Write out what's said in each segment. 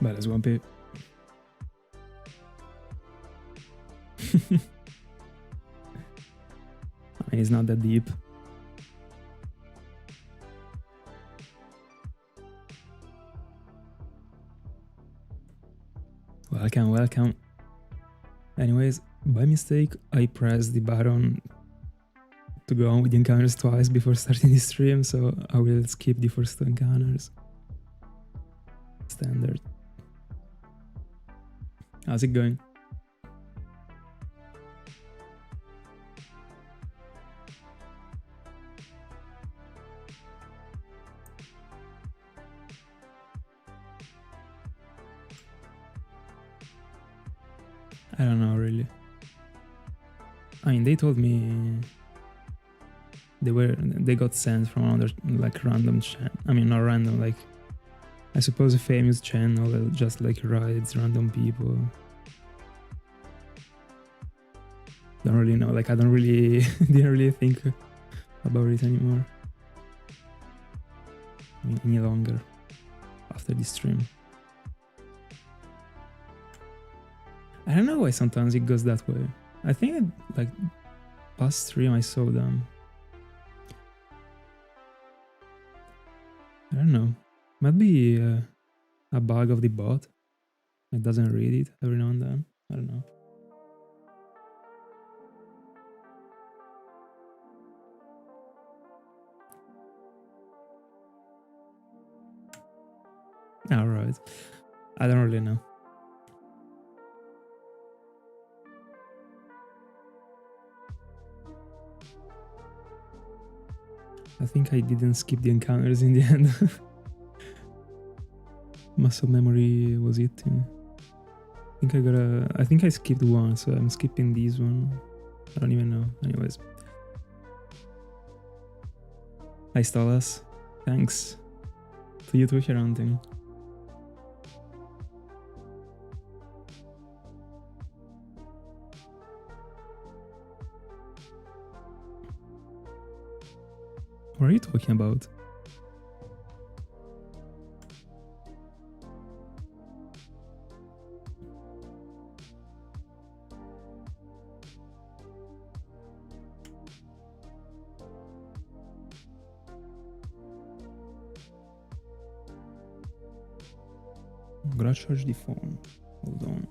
Bella Swampy. I mean, it's not that deep. Welcome, welcome. Anyways, by mistake, I pressed the button to go on with the encounters twice before starting the stream, so I will skip the first two encounters. Standard. How's it going? I don't know really. I mean, they told me they got sent from another like random channel. I mean, not random, like I suppose a famous channel that just like rides random people. Don't really know. Like I don't really didn't really think about it anymore. I mean, any longer after this stream. I don't know why sometimes it goes that way. I think like past stream I saw them. I don't know. Might be a bug of the bot. It doesn't read it every now and then. I don't know. Alright. I don't really know. I think I didn't skip the encounters in the end. Muscle memory was it. I think I skipped one, so I'm skipping this one. I don't even know. Anyways. Hi Stolas. Thanks. To you too, Sharanting. What are you talking about? I'm gonna charge the phone. Hold on.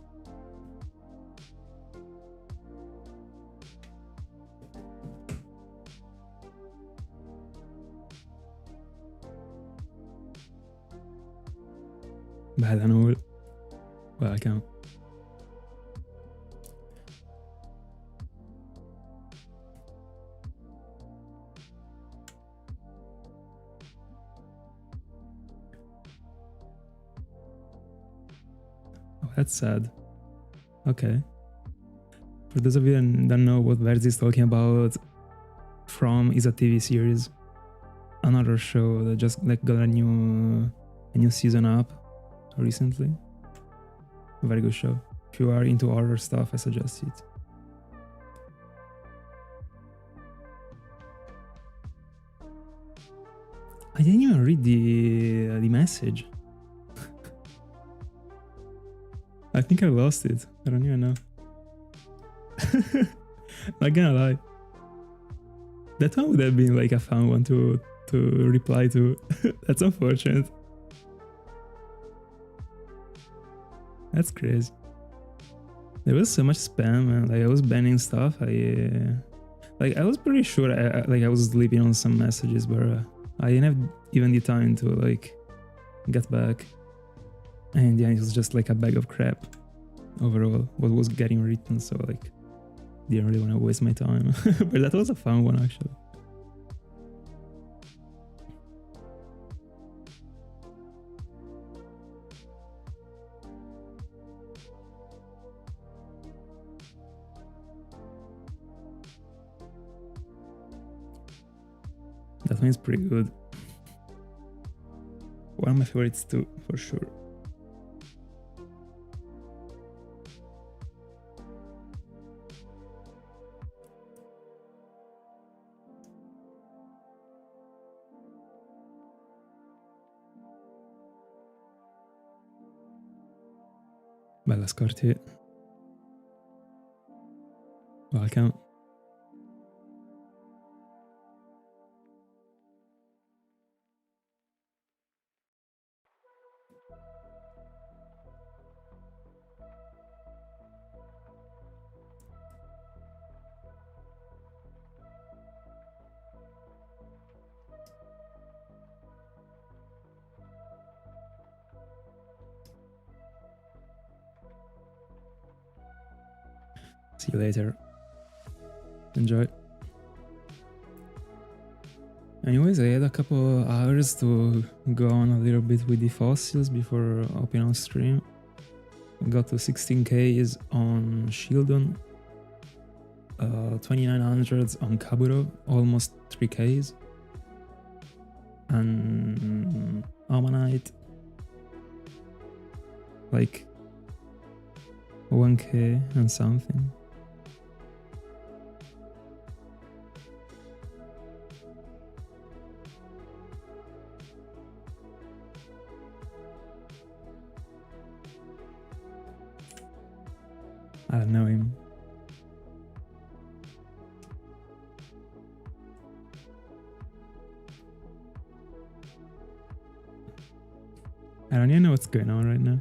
Bella Noel. Welcome. Oh, that's sad. Okay. For those of you that don't know what Verzi is talking about, From is a TV series. Another show that just like got a new season up recently. A very good show. If you are into horror stuff, I suggest it. I didn't even read the message. I think I lost it. I don't even know. Not gonna lie. That one would have been like a fun one to reply to. That's unfortunate. That's crazy. There was so much spam, and like I was banning stuff. I was pretty sure I was sleeping on some messages, but I didn't have even the time to like get back. And yeah, it was just like a bag of crap overall. What was getting written, so like didn't really want to waste my time. But that was a fun one actually. That one is pretty good. One of my favorites too, for sure. Bella Scorti. Welcome. See you later. Enjoy. Anyways, I had a couple hours to go on a little bit with the fossils before opening on stream. I got to 16Ks on Shieldon, 2900s on Kaburo, almost 3Ks, and Ammonite, like 1K and something. I don't know him. I don't even know what's going on right now.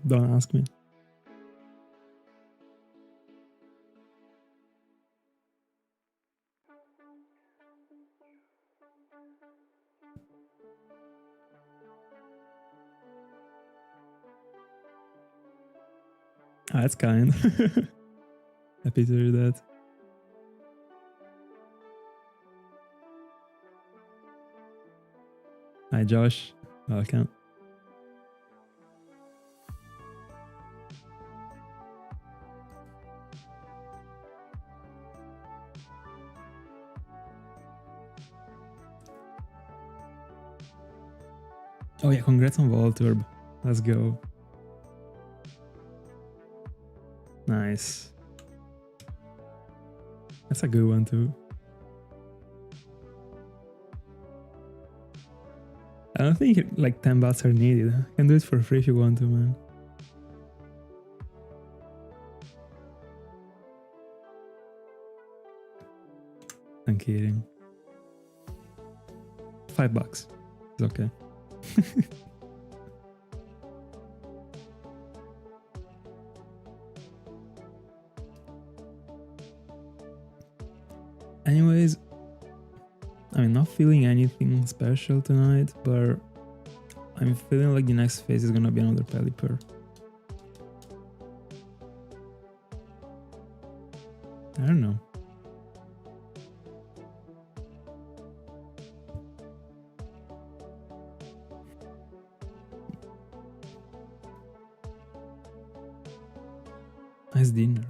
Don't ask me. Ah, that's kind. Happy to hear that. Hi, Josh. Welcome. Oh yeah, congrats on Volturb. Let's go. Nice. That's a good one too. I don't think like 10 bahts are needed. You can do it for free if you want to, man. I'm kidding. $5. It's okay. Anyways, I'm not feeling anything special tonight, but I'm feeling like the next phase is gonna be another Pelipper. I don't know. Nice dinner.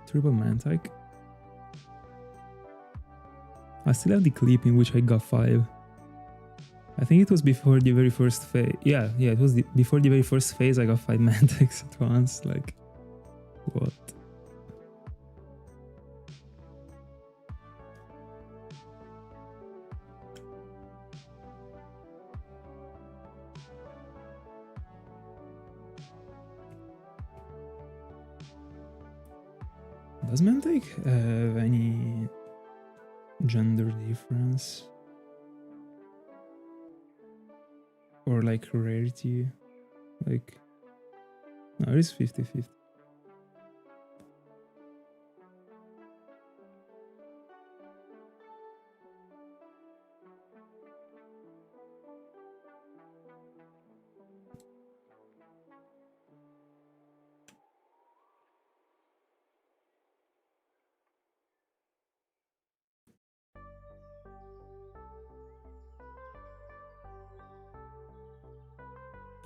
Triple Mantyke. I still have the clip in which I got 5. I think it was before the very first phase. Yeah, it was before the very first phase I got 5 Mantyks at once. Like, what? Does Mantyke have any gender difference? Or like rarity? Like, no, it is 50-50.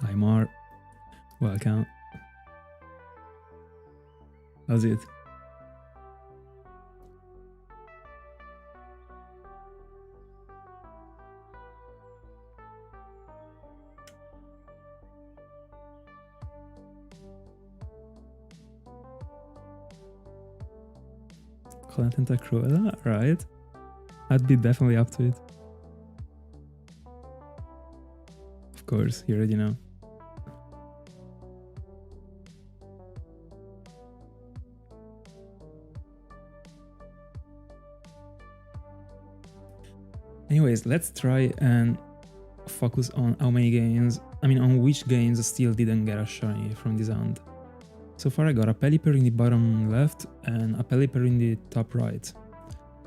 Hi Mar, welcome. How's it? Content Cruella, right? I'd be definitely up to it. Of course, you already know. Anyways, let's try and focus on how many games, on which games still didn't get a shiny from this hand. So far I got a Pelipper in the bottom left and a Pelipper in the top right.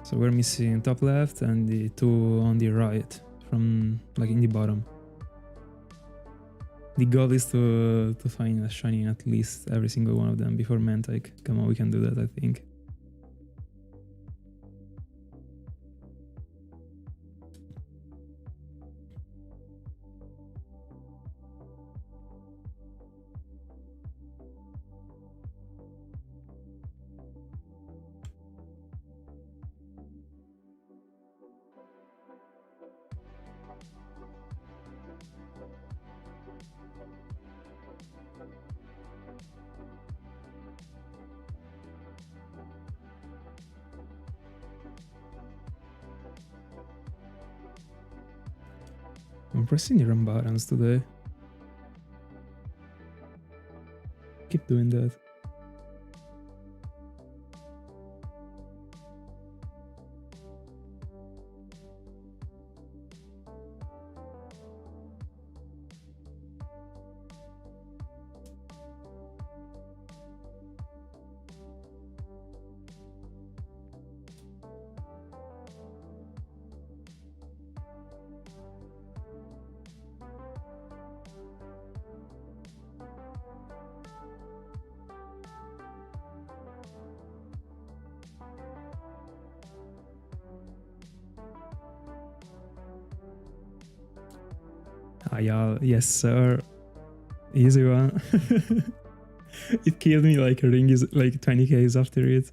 So we're missing top left and the 2 on the right from like in the bottom. The goal is to find a shiny in at least every single one of them before Mantyke. Come on, we can do that, I think. I'm pressing the wrong buttons today. Keep doing that. Ah, y'all, yes sir. Easy one. It killed me like a ring is like 20Ks after it.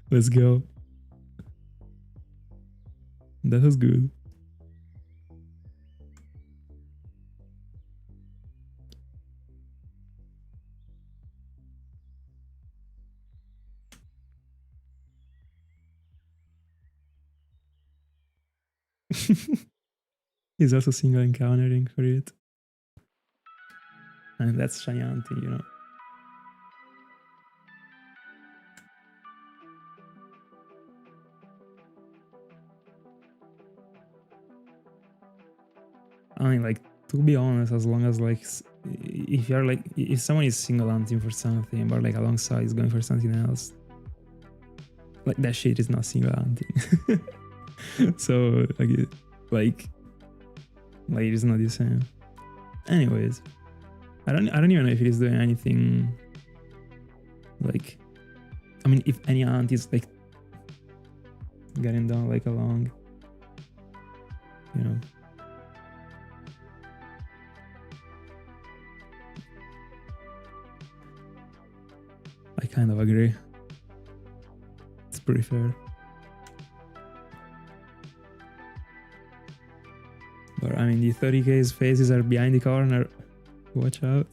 Let's go. That was good. He's also single encountering for it. And that's shiny hunting, you know. I mean, like, to be honest, as long as like, if you're like, if someone is single hunting for something, but like alongside is going for something else, like that shit is not single hunting. So like it's not the same. Anyways, I don't even know if it is doing anything. Like, I mean, if any hunt is like getting done like along, you know. I kind of agree. It's pretty fair. Or I mean, the 30k's faces are behind the corner. Watch out.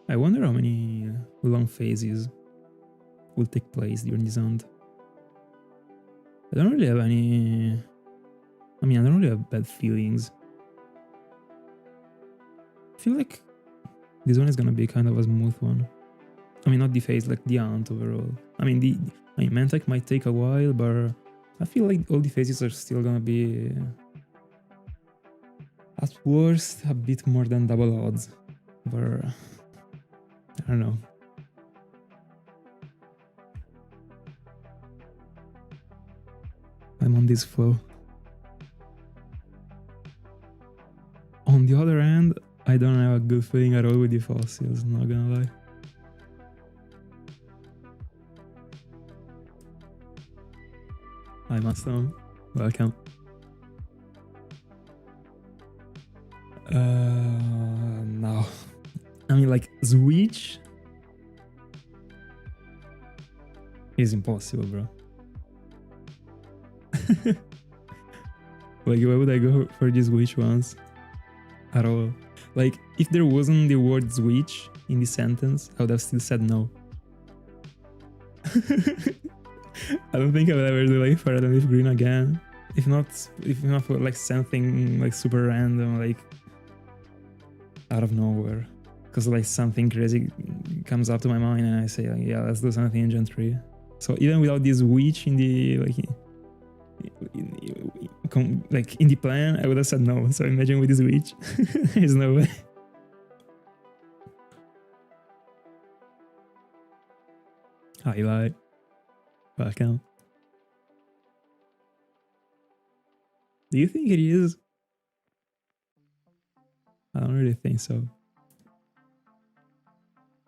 I wonder how many long phases will take place during this hunt. I don't really have any... I mean, I don't really have bad feelings. I feel like this one is gonna be kind of a smooth one. I mean, not the phase, like the hunt overall. I mean, Mantyke might take a while, but I feel like all the phases are still gonna be... at worst, a bit more than double odds. But... I don't know. I'm on this flow. On the other hand, I don't have a good feeling at all with the fossils, not gonna lie. Hi Mastom, welcome. No. I mean, like, Switch is impossible, bro. Like, why would I go for this Switch once? At all. Like, if there wasn't the word Switch in the sentence, I would have still said no. I don't think I will ever do like Fire Red Leaf Green again. If not for like something like super random, like out of nowhere. Because like something crazy comes up to my mind and I say like, yeah, let's do something in Gen 3. So even without this witch in the like in the plan, I would have said no. So imagine with this witch, there's no way. Hi, Eli. Welcome. Do you think it is? I don't really think so.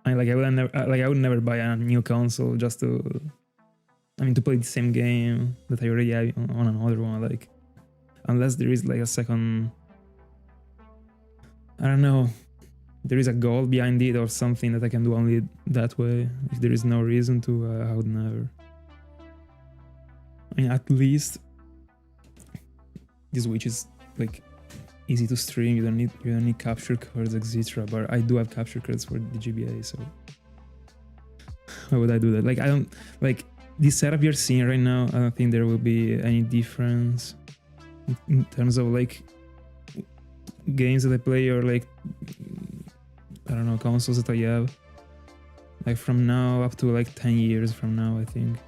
I would never buy a new console just to, I mean, to play the same game that I already have on another one. Like, unless there is like a second, I don't know, there is a goal behind it or something that I can do only that way. If there is no reason to, I would never. I mean, at least this Switch is like easy to stream. You don't need capture cards, etc. But I do have capture cards for the GBA, so why would I do that? Like, I don't like this setup you're seeing right now. I don't think there will be any difference in terms of like games that I play or like, I don't know, consoles that I have. Like from now up to like 10 years from now, I think.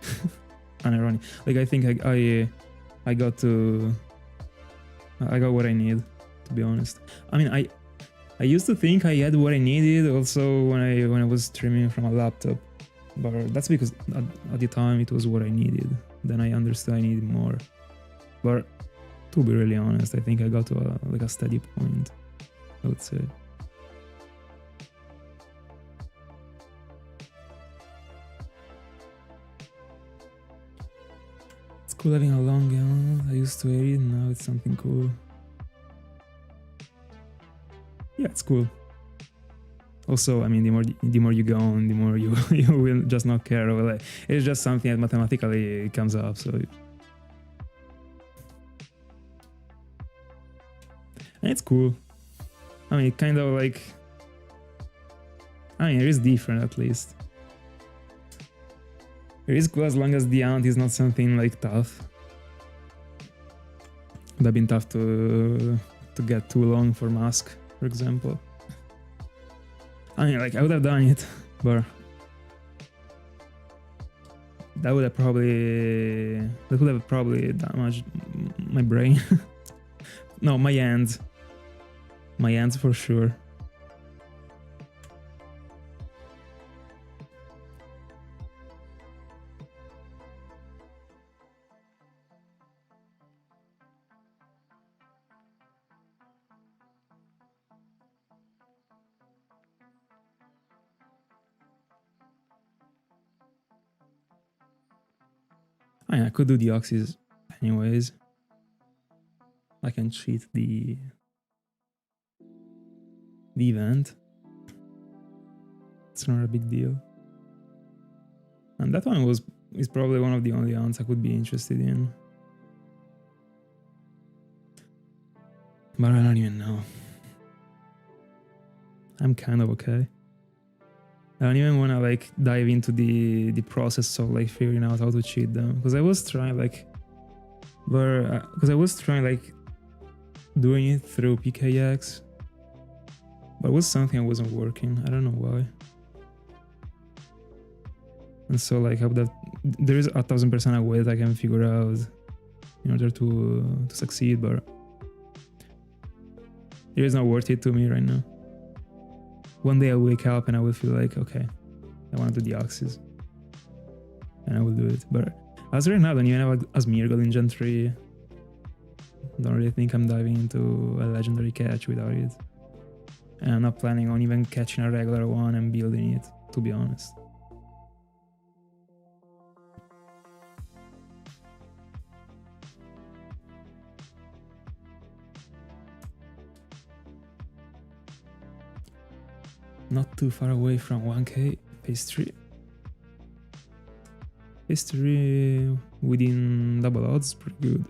Unironic. Like, I think I got what I need, to be honest. I mean, I used to think I had what I needed also when I was streaming from a laptop, but that's because at the time it was what I needed. Then I understood I needed more. But to be really honest, I think I got to a steady point, I would say. It's cool having a long gun. I used to hate it, now it's something cool. Yeah, it's cool. Also, I mean, the more you go on, the more you will just not care. Or like, it's just something that mathematically comes up. So, and it's cool. I mean, kind of like, I mean, it is different at least. It is cool as long as the hunt is not something like tough. It would have been tough to get too long for Mask, for example. I mean, like, I would have done it, but that would have probably damaged my brain. No, my hands. My hands for sure. I could do the Oxys anyways. I can cheat the event. It's not a big deal. And that one is probably one of the only ones I could be interested in. But I don't even know. I'm kind of okay. I don't even want to like dive into the process of like figuring out how to cheat them, because I was trying like doing it through PKX, but it was something that wasn't working. I don't know why. And so like there is 1000% a way that I can figure out in order to succeed, but it is not worth it to me right now. One day I wake up and I will feel like, okay, I want to do the Oxys, and I will do it. But as right now, I don't even have a Smeargle in Gen 3. Don't really think I'm diving into a legendary catch without it. And I'm not planning on even catching a regular one and building it, to be honest. Not too far away from 1k, phase 3. Phase 3 within double odds, pretty good.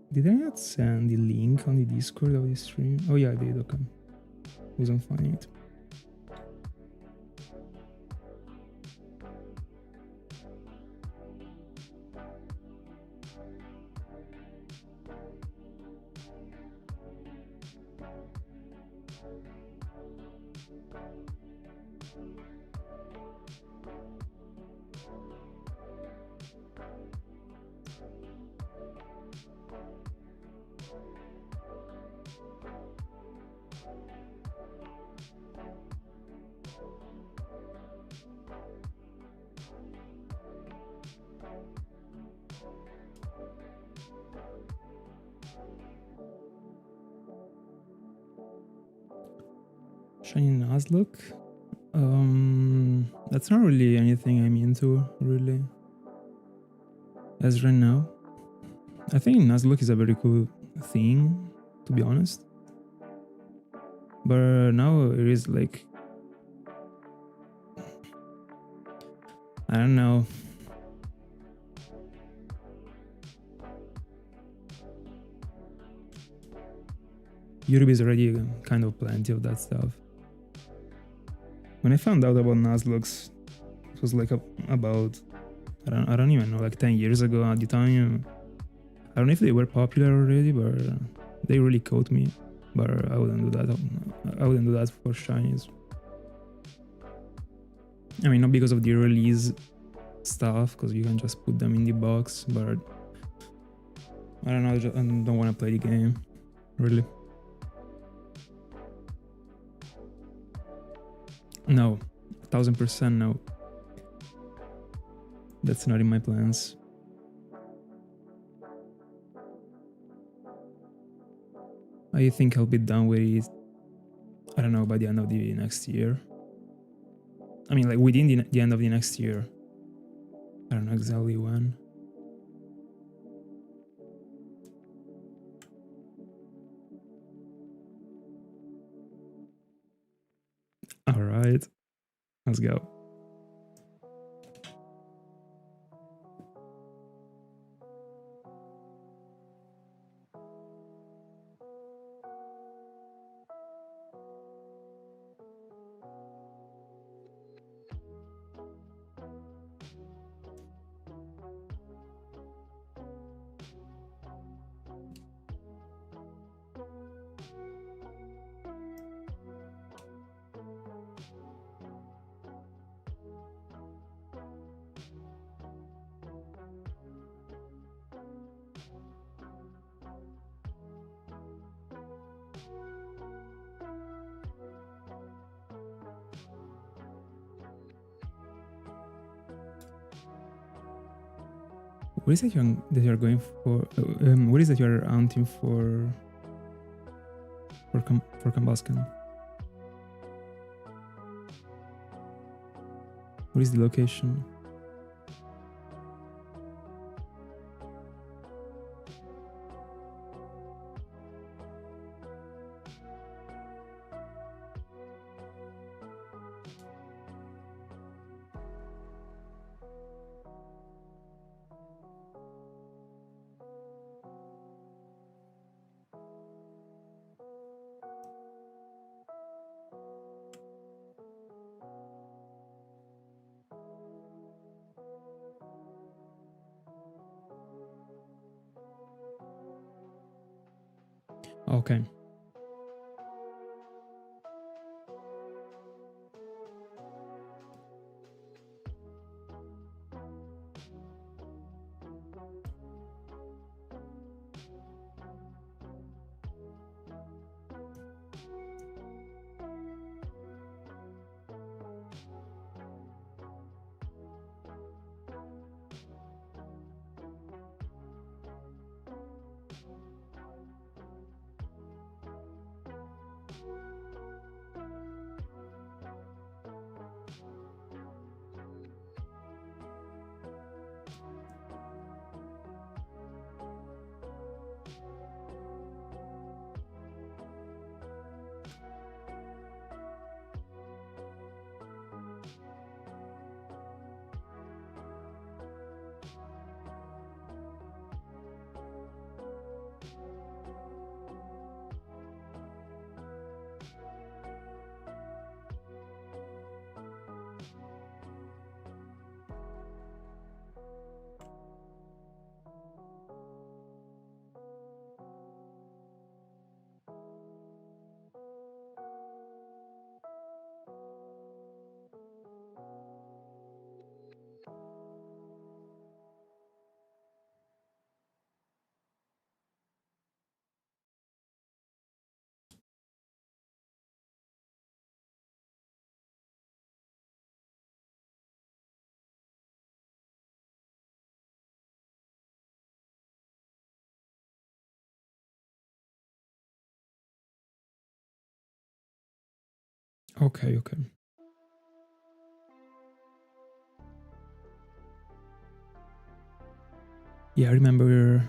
Did I not send the link on the Discord of the stream? Oh yeah, I did, okay. Wasn't finding it. Shiny Nuzlocke? That's not really anything I'm into, really. As right now. I think Nuzlocke is a very cool thing, to be honest. But now it is like, I don't know. Europe is already kind of plenty of that stuff. When I found out about Nuzlocke, it was like about I don't even know, like 10 years ago at the time. I don't know if they were popular already, but they really caught me. But I wouldn't do that. I wouldn't do that for shinies. I mean, not because of the release stuff, because you can just put them in the box, but I don't know, I don't want to play the game, really. No, 1000% no. That's not in my plans. I think I'll be done with it, I don't know, by the end of the next year. I mean, like within the end of the next year. I don't know exactly when. All right, let's go. What is it that you're going for? What is that you're hunting for combustion? What is the location? Okay. Okay. Yeah, I remember.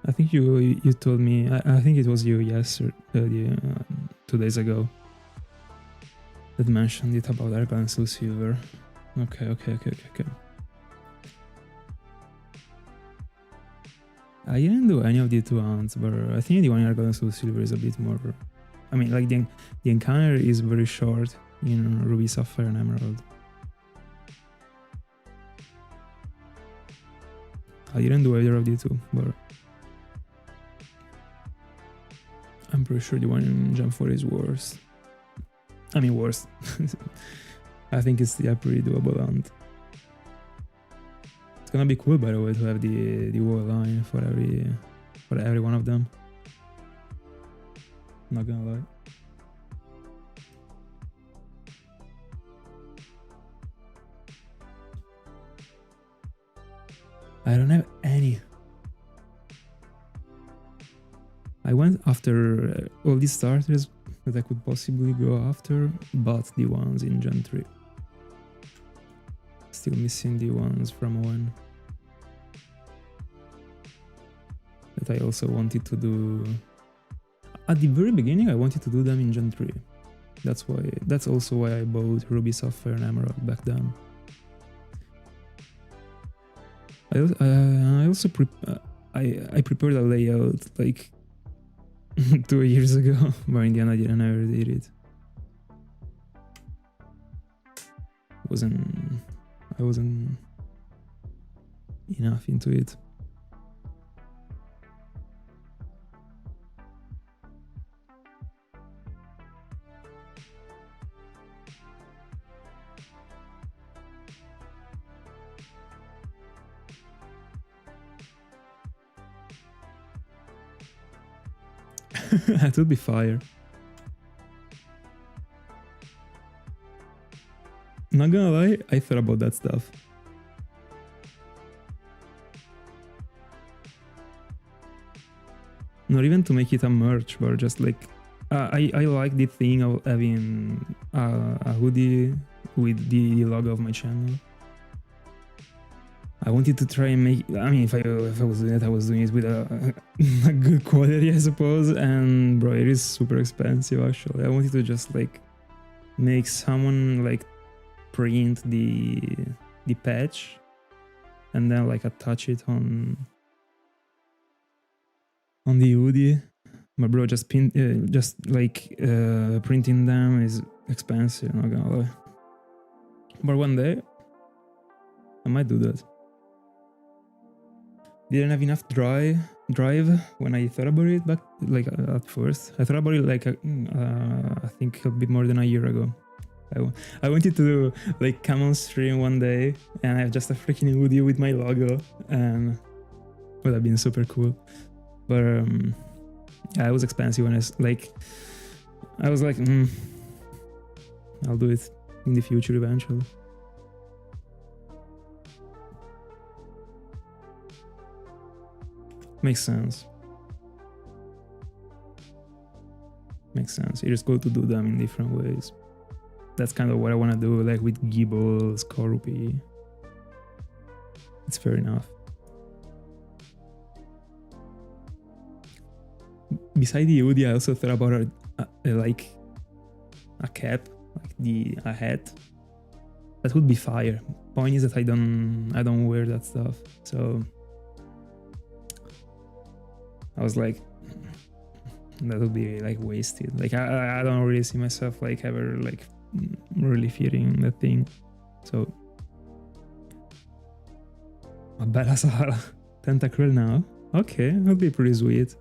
I think you told me. I think it was you yesterday, 2 days ago, that mentioned it about Argyle Soul Silver. Okay. I didn't do any of the two ones, but I think the one in Argyle Soul Silver is a bit more. I mean, like the encounter is very short in Ruby, Sapphire, and Emerald. I didn't do either of the two, but I'm pretty sure the one in Gem 4 is worse. I mean, worse. I think it's pretty doable hunt. It's gonna be cool, by the way, to have the wall line for every one of them. Not gonna lie. I don't have any. I went after all these starters that I could possibly go after, but the ones in Gen 3. Still missing the ones from 1. That I also wanted to do. At the very beginning, I wanted to do them in Gen 3. That's also why I bought Ruby, Sapphire, and Emerald back then. I also prepared a layout like 2 years ago, but in the end I never did it. I wasn't enough into it. That would be fire. Not gonna lie, I thought about that stuff. Not even to make it a merch, but just like I like the thing of having a hoodie with the logo of my channel. I wanted to try and make. I mean, if I was doing it, I was doing it with a good quality, I suppose. And bro, it is super expensive. Actually, I wanted to just like make someone like print the patch and then like attach it on the hoodie. But bro, just printing them is expensive. Not gonna lie. But one day I might do that. Didn't have enough drive when I thought about it back, like at first. I thought about it like I think a bit more than a year ago. I wanted to do like come on stream one day and I have just a freaking hoodie with my logo, and would have been super cool. But yeah, it was expensive when I was like, I'll do it in the future eventually. Makes sense. Makes sense. It is cool to do them in different ways. That's kind of what I want to do, like with Gible, Scorpy. It's fair enough. Beside the hoodie, I also thought about like a cap, like a hat. That would be fire. Point is that I don't wear that stuff, so I was like, that would be like wasted. Like I don't really see myself like ever like really fitting that thing. So a bella Sahara tentacle now. Okay, that'd be pretty sweet.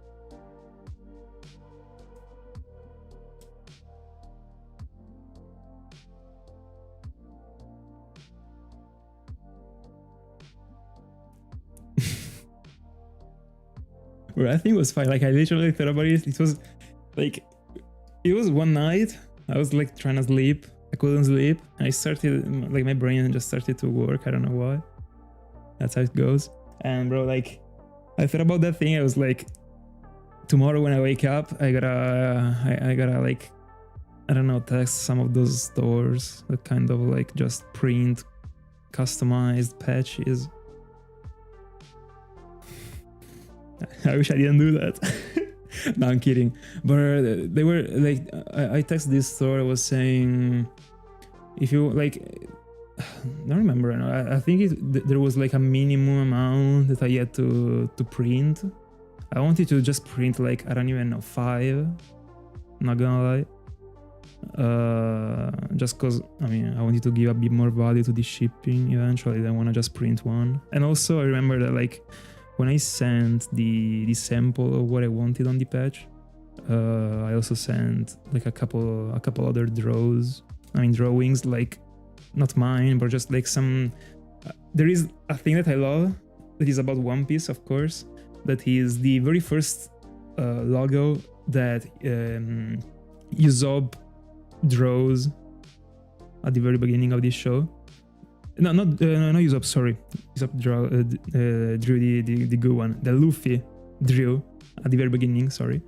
I think it was fine. Like I literally thought about it. It was one night. I was like trying to sleep. I couldn't sleep. And I started, like my brain just started to work. I don't know why. That's how it goes. And bro, like I thought about that thing. I was like, tomorrow when I wake up, I gotta like I don't know, text some of those stores that kind of like just print customized patches. I wish I didn't do that. No, I'm kidding. But they were like, I texted this store, I was saying, if you like, I don't remember. I think there was like a minimum amount that I had to print. I wanted to just print like, I don't even know, 5. Not gonna lie. Just cause I mean I wanted to give a bit more value to the shipping eventually. I didn't want to just print one. And also I remember that like when I sent the sample of what I wanted on the patch, I also sent like a couple other drawings, like not mine, but just like some. There is a thing that I love that is about One Piece, of course. That is the very first logo that Usopp draws at the very beginning of this show. No, not Usopp, sorry. Usopp drew the good one. The Luffy drew at the very beginning, sorry.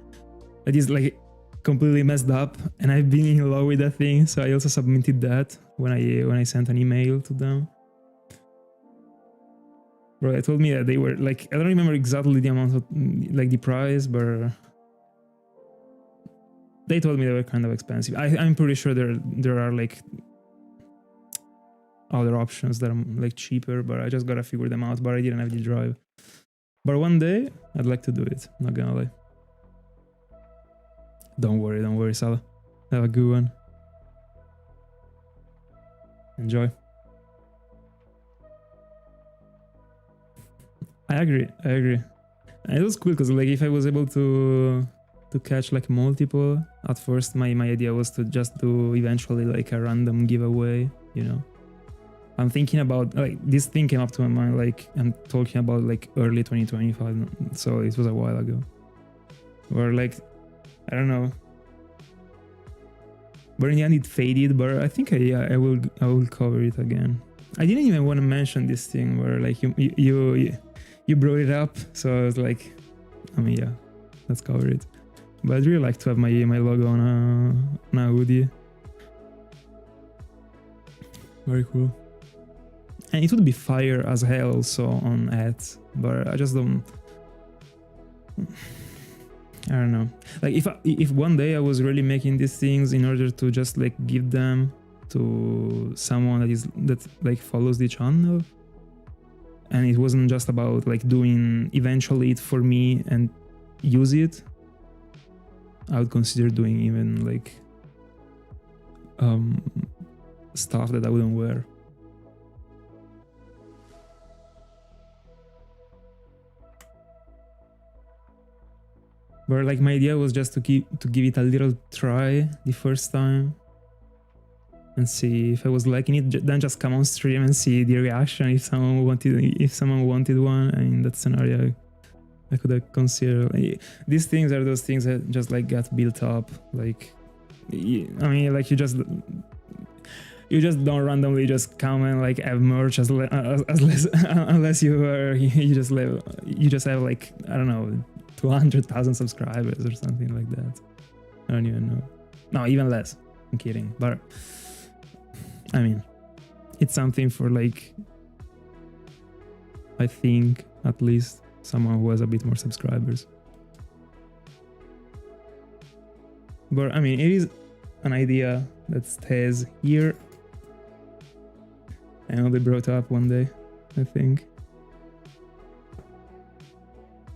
That is like completely messed up, and I've been in love with that thing, so I also submitted that when I sent an email to them. Bro, they told me that they were like, I don't remember exactly the amount of like the price, but they told me they were kind of expensive. I'm pretty sure there are like other options that are like cheaper, but I just gotta figure them out. But I didn't have the drive. But one day I'd like to do it. Not gonna lie. Don't worry, Salah. Have a good one. Enjoy. I agree. And it was cool because like if I was able to catch like multiple, at first my idea was to just do eventually like a random giveaway, you know. I'm thinking about like this thing came up to my mind, like I'm talking about like early 2025, so it was a while ago. Or like I don't know. But in the end it faded, but I think I will cover it again. I didn't even want to mention this thing where like you brought it up, so I was like, I mean yeah, let's cover it. But I'd really like to have my logo on a hoodie. Very cool. And it would be fire as hell also on ads, but I just don't. I don't know. Like if one day I was really making these things in order to just like give them to someone that like follows the channel, and it wasn't just about like doing eventually it for me and use it, I would consider doing even like stuff that I wouldn't wear. But like my idea was just to give it a little try the first time and see if I was liking it, then just come on stream and see the reaction if someone wanted one. And in that scenario I could have considered like, these things are those things that just like got built up. Like I mean like you just don't randomly just come and like have merch unless you just have like I don't know 200,000 subscribers or something like that. I don't even know. No, even less. I'm kidding. But I mean, it's something for like, I think at least someone who has a bit more subscribers. But I mean, it is an idea that stays here. I know they brought up one day, I think.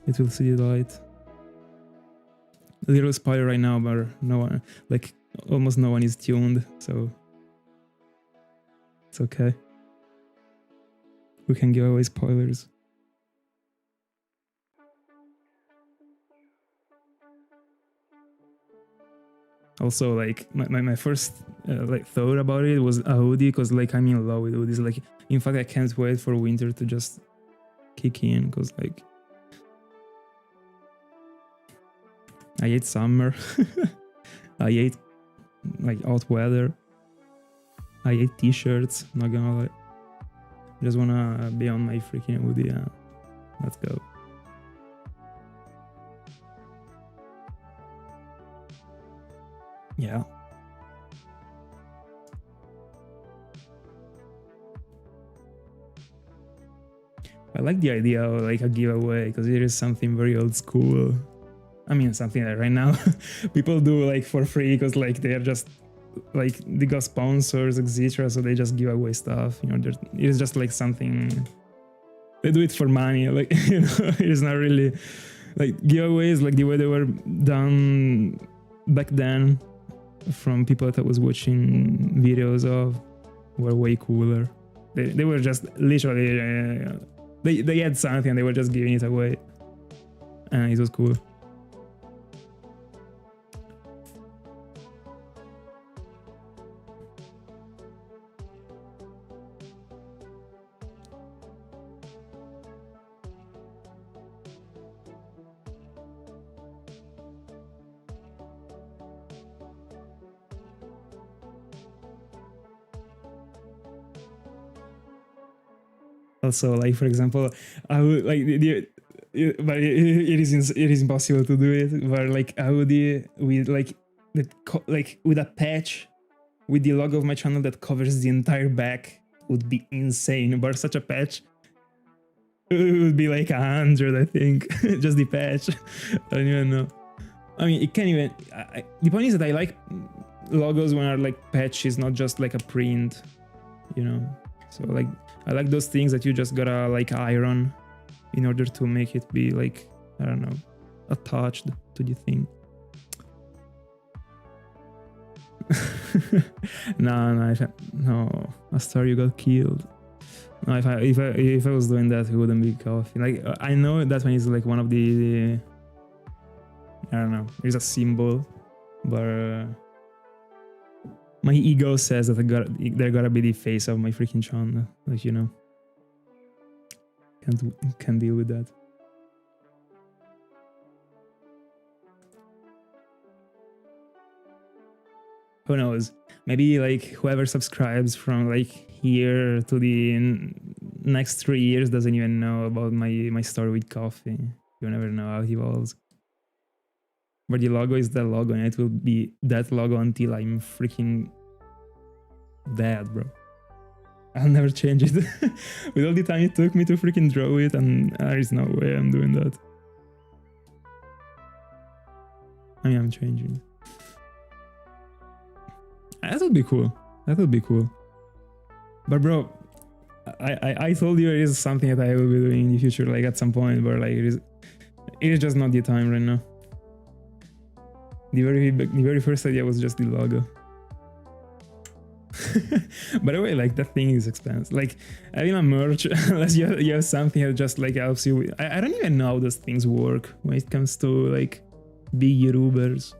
It will see the light. A little spoiler right now, but no one, like almost no one is tuned, so it's okay. We can give away spoilers. Also, like my first like thought about it was a hoodie, because like I'm in love with hoodies. Like in fact, I can't wait for winter to just kick in, because like I hate summer. I hate like hot weather. I hate t-shirts, not gonna lie. I just wanna be on my freaking hoodie. Let's go. Yeah. I like the idea of like a giveaway because it is something very old school. I mean, something that right now people do like for free because like they are just like they got sponsors, etc. So they just give away stuff. You know, it is just like something they do it for money. Like you know, it is not really like giveaways like the way they were done back then from people that I was watching videos of were way cooler. They were just literally they had something and they were just giving it away, and it was cool. Also, like for example, I would like but it is impossible to do it. But like I would with like like with a patch with the logo of my channel that covers the entire back would be insane. But such a patch, it would be like 100, I think, just the patch. I don't even know. I mean, it can't even. The point is that I like logos when are like patches, not just like a print, you know. So like I like those things that you just gotta like iron in order to make it be like, I don't know, attached to the thing. No, a star, you got killed. No, if I was doing that, it wouldn't be coffee. Like I know that one is like one of the I don't know, it's a symbol, but my ego says that there gotta be the face of my freaking channel. Like, you know, can't deal with that. Who knows? Maybe like whoever subscribes from like here to the next 3 years doesn't even know about my story with coffee. You never know how it evolves. But the logo is the logo, and it will be that logo until I'm freaking dead, bro. I'll never change it. With all the time it took me to freaking draw it, and there is no way I'm doing that. I mean, I'm changing. That would be cool. That would be cool. But bro, I told you it is something that I will be doing in the future, like at some point, but like it is just not the time right now. The very first idea was just the logo. By the way, like that thing is expensive. Like having a merch, unless you have something that just like helps you. I don't even know how those things work when it comes to like big YouTubers.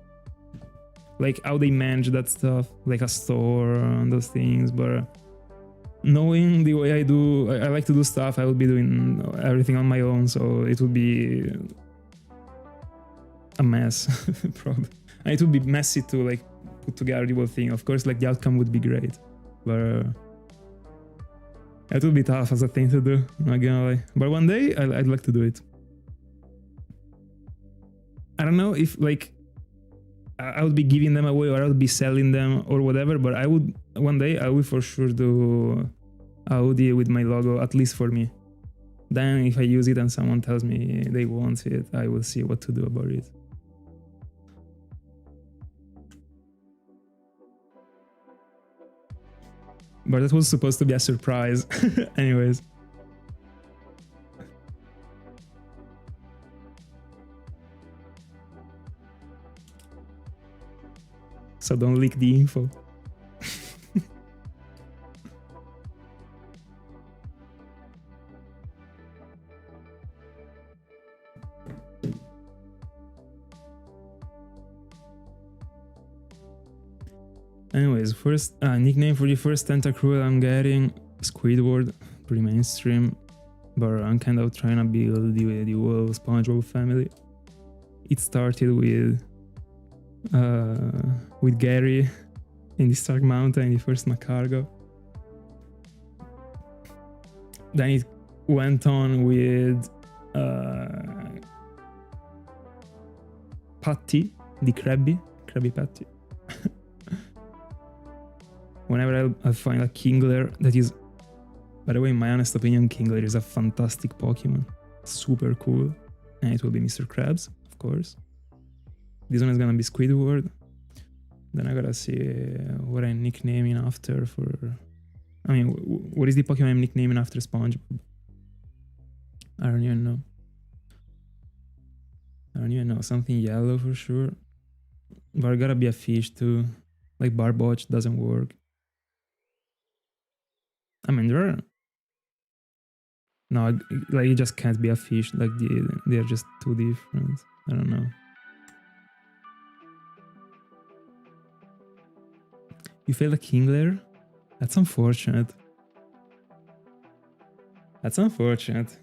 Like how they manage that stuff, like a store and those things. But knowing the way I do, I like to do stuff. I would be doing everything on my own, so it would be a mess, probably. And it would be messy to like put together the whole thing. Of course, like the outcome would be great, but it would be tough as a thing to do. Not gonna lie. But one day I'd like to do it. I don't know if like I would be giving them away or I would be selling them or whatever. But I would one day I will for sure do a hoodie with my logo, at least for me. Then if I use it and someone tells me they want it, I will see what to do about it. But that was supposed to be a surprise. Anyways. So don't leak the info. Anyways, first nickname for the first tentacruel I'm getting, Squidward, pretty mainstream, but I'm kind of trying to build the whole SpongeBob family. It started with Gary in the Stark Mountain, the first Macargo. Then it went on with Patty, the Krabby Patty. Whenever I find a Kingler that is By the way, in my honest opinion, Kingler is a fantastic Pokemon. Super cool. And it will be Mr. Krabs, of course. This one is gonna be Squidward. Then I gotta see what I'm nicknaming after for... I mean, what is the Pokemon I'm nicknaming after SpongeBob? I don't even know. Something yellow for sure. But it gotta be a fish too. Like Barboach doesn't work. I mean, there are... No, like it just can't be a fish. Like they're just too different. I don't know. You failed a Kingler? That's unfortunate. That's unfortunate.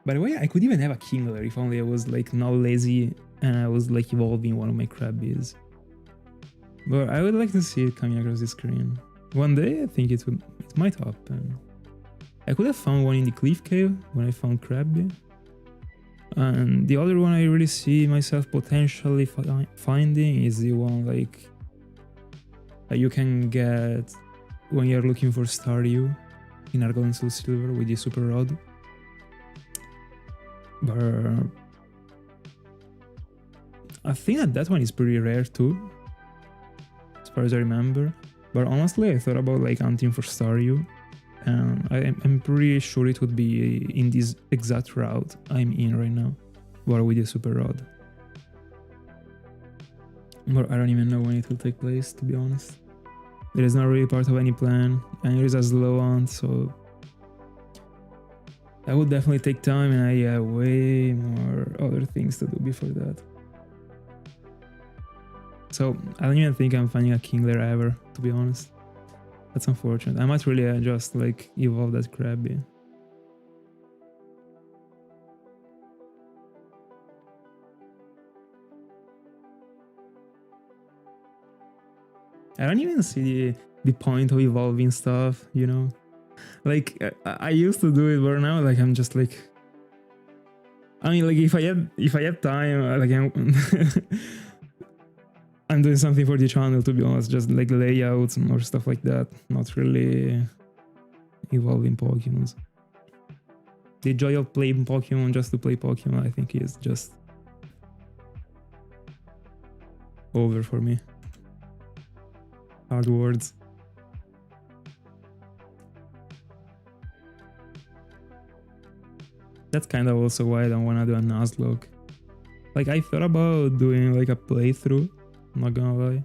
By the way, I could even have a Kingler if only I was like not lazy and I was like evolving one of my Krabbies. But I would like to see it coming across the screen. One day I think it might happen. I could have found one in the Cliff Cave when I found Krabby. And the other one I really see myself potentially finding is the one like you can get when you're looking for Staryu in Argol and Soul Silver with the Super Rod. But I think that one is pretty rare too, as far as I remember. But honestly, I thought about like hunting for Staryu, and I'm pretty sure it would be in this exact route I'm in right now, but with the Super Rod. But I don't even know when it will take place, to be honest. It is not really part of any plan, and it is a slow hunt, so that would definitely take time, and I have way more other things to do before that. So I don't even think I'm finding a Kingler ever, to be honest. That's unfortunate. I might really just like evolve that Krabby. I don't even see the point of evolving stuff, you know? Like, I used to do it, but now, like, I'm just like... I mean, like, if I have time, like, I'm doing something for the channel, to be honest, just like layouts or stuff like that, not really evolving Pokemons. The joy of playing Pokemon just to play Pokemon, I think, is just over for me. Hard words. That's kind of also why I don't want to do a Nuzlocke. Like, I thought about doing like a playthrough, I'm not gonna lie.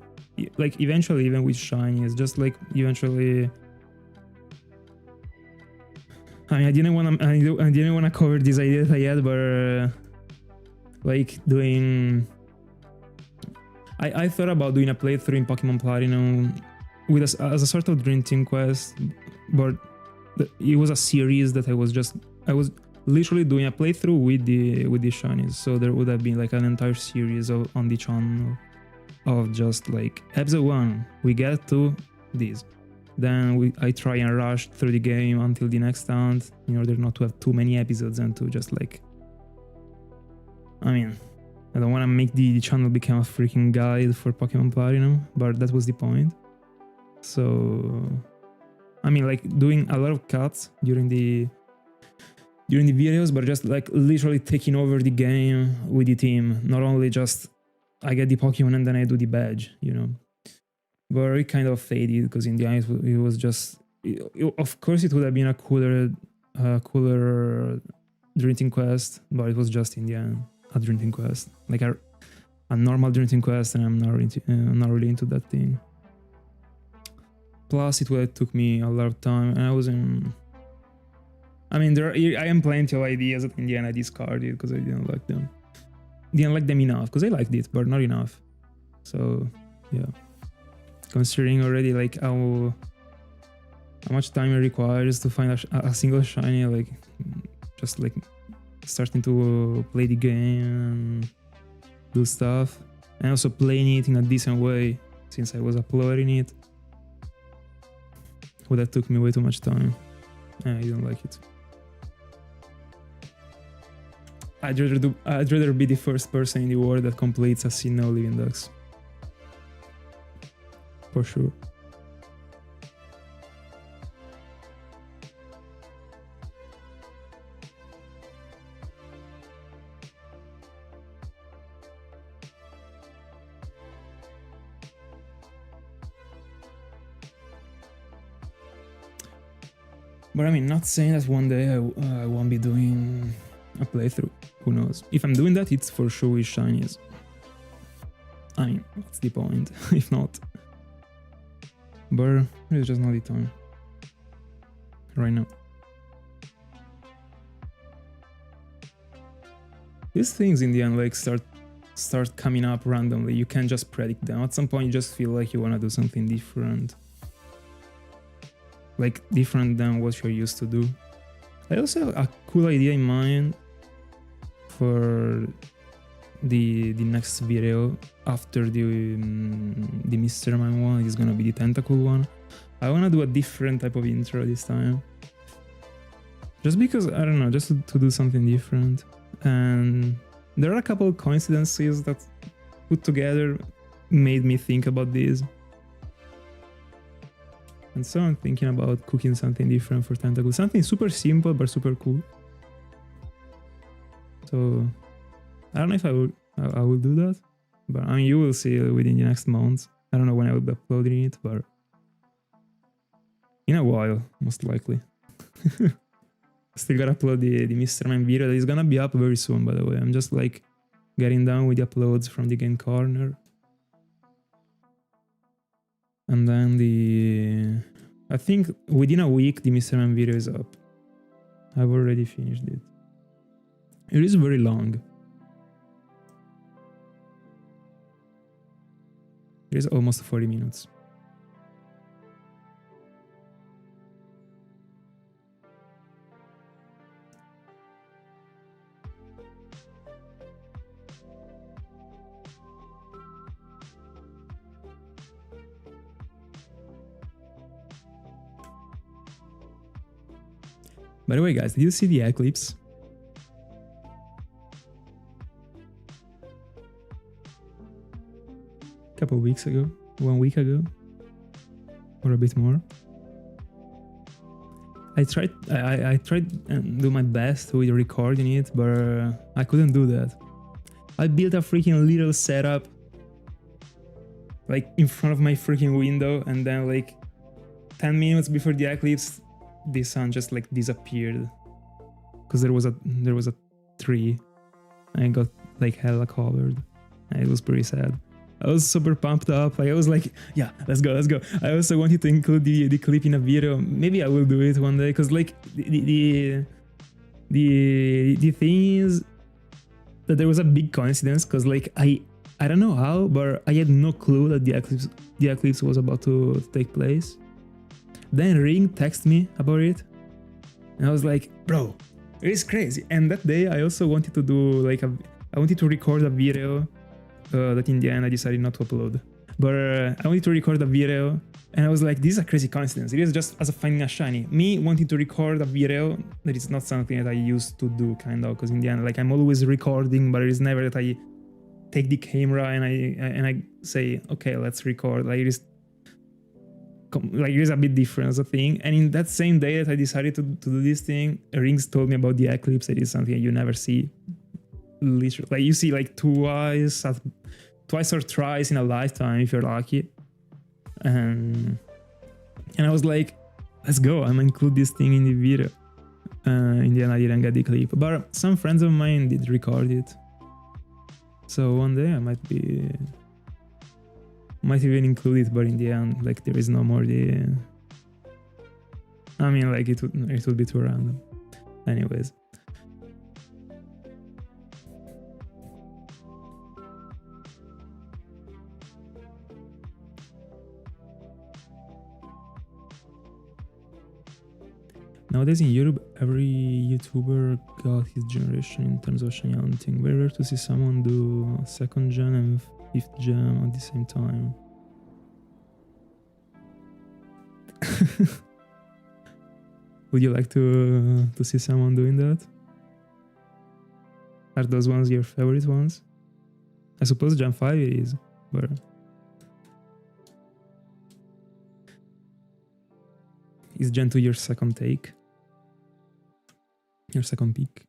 Like, eventually, even with Shiny, it's just like, eventually... I mean, I didn't want to cover this idea that I had, but like doing... I thought about doing a playthrough in Pokémon Platinum with as a sort of Dream Team quest, but it was a series that I was literally doing a playthrough with the shinies, so there would have been like an entire series on the channel of just like episode 1 we get to this, then I try and rush through the game until the next hunt in order not to have too many episodes and to just like, I mean, I don't want to make the channel become a freaking guide for Pokémon Platinum, but that was the point. So, I mean, like doing a lot of cuts during the videos, but just like literally taking over the game with the team. Not only just I get the Pokemon and then I do the badge, you know. But it kind of faded because in the end it was just... of course, it would have been a cooler drinking quest, but it was just in the end a drinking quest, like a normal drinking quest, and I'm not really into that thing. Plus, it would have took me a lot of time, and I wasn't... I mean, I am plenty of ideas that in the end I discarded because I didn't like them. Didn't like them enough, because I liked it, but not enough. So, yeah. Considering already like how much time it requires to find a single shiny, like just like starting to play the game and do stuff, and also playing it in a decent way since I was uploading it. Well, that took me way too much time. I didn't like it. I'd rather be the first person in the world that completes a Sinnoh Living Ducks. For sure. But I mean, not saying that one day I won't be doing a playthrough. Who knows? If I'm doing that, it's for sure with shinies. I mean, what's the point? If not. But it's just not the time. Right now. These things in the end like start coming up randomly. You can't just predict them. At some point you just feel like you want to do something different. Like different than what you're used to do. I also have a cool idea in mind for the next video after the Mr. Man one. It's gonna be the tentacle one. I wanna do a different type of intro this time. Just because, I don't know, just to do something different. And there are a couple of coincidences that put together made me think about this. And so I'm thinking about cooking something different for Tentacle. Something super simple but super cool. So I don't know if I will do that. But I mean, you will see within the next month. I don't know when I will be uploading it, but in a while, most likely. Still gotta upload the Mr. Man video that is gonna be up very soon, by the way. I'm just like getting down with the uploads from the game corner. And then I think within a week the Mr. Man video is up. I've already finished it. It is very long. It is almost 40 minutes. By the way, guys, did you see the eclipse? A couple of weeks ago, 1 week ago, or a bit more. I tried and do my best with recording it, but I couldn't do that. I built a freaking little setup like in front of my freaking window, and then like 10 minutes before the eclipse, the sun just like disappeared because there was a tree and it got like hella covered, and it was pretty sad. I was super pumped up. Like I was like, yeah, let's go. I also wanted to include the clip in a video. Maybe I will do it one day, because like the thing is that there was a big coincidence, because like I don't know how, but I had no clue that the eclipse was about to take place. Then Ring texted me about it, and I was like, bro, it is crazy. And that day I also wanted to do like I wanted to record a video that in the end I decided not to upload. But I wanted to record a video, and I was like, this is a crazy coincidence. It is just as a finding a shiny. Me wanting to record a video that is not something that I used to do, kind of, because in the end, like I'm always recording, but it is never that I take the camera and I say, okay, let's record. Like it is a bit different as a thing. And in that same day that I decided to do this thing, Rings told me about the eclipse. It is something you never see. Literally, like you see like twice or thrice in a lifetime if you're lucky. And I was like, let's go, I'm gonna include this thing in the video. In the end I didn't get the clip, but some friends of mine did record it. So one day I might even include it, but in the end, like there is no more I mean, like it would be too random. Anyways. Nowadays in Europe, every YouTuber got his generation in terms of shiny hunting. Very rare to see someone do 2nd gen and 5th gen at the same time. Would you like to see someone doing that? Are those ones your favorite ones? I suppose Gen 5 it is, but is Gen 2 your second take? Your second pick?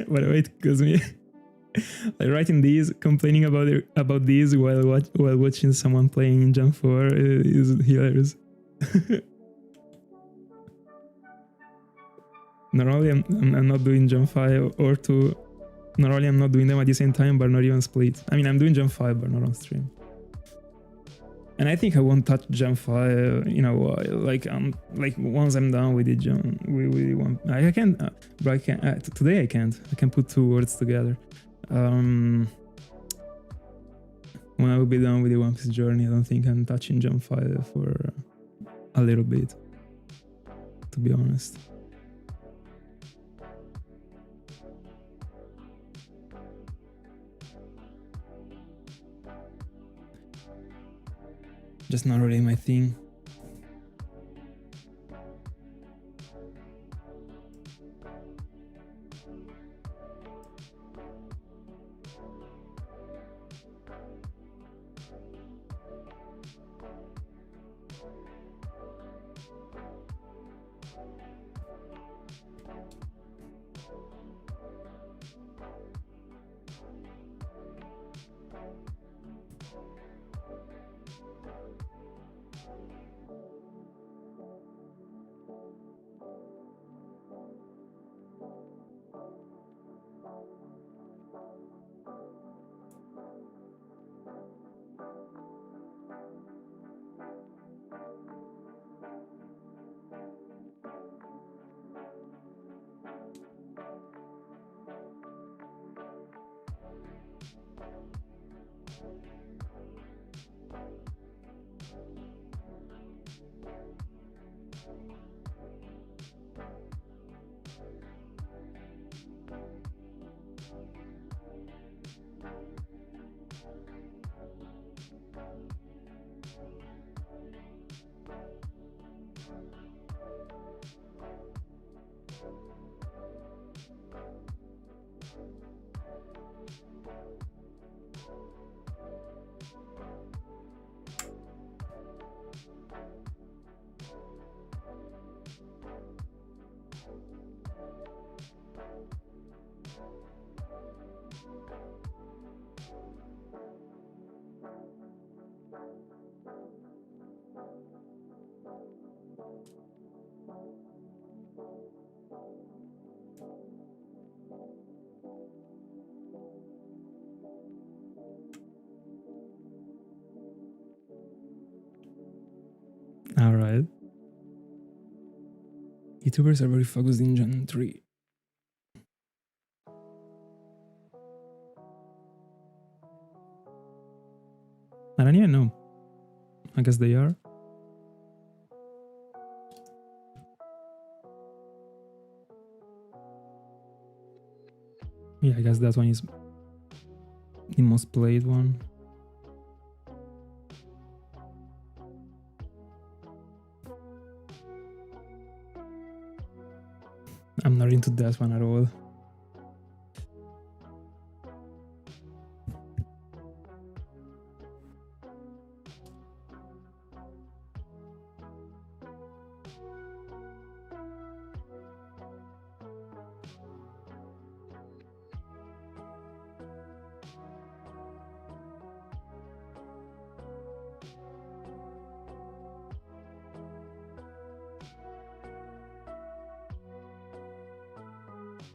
By the way, Kazumi, like writing these, complaining about these while watching someone playing in Jump 4 is hilarious. Normally, I'm not doing Jump 5 or 2. Normally, I'm not doing them at the same time, but not even split. I mean, I'm doing Jump 5, but not on stream. And I think I won't touch Jump 5 in a while. Like once I'm done with the Jump, we want. I can't, but I can't. Today I can't. I can put two words together. When I will be done with the One Piece journey, I don't think I'm touching Jump 5 for a little bit, to be honest. Just not really my thing. Alright. YouTubers are very focused in Gen 3. I don't even know. I guess they are. Yeah, I guess that one is the most played one. I'm not into that one at all.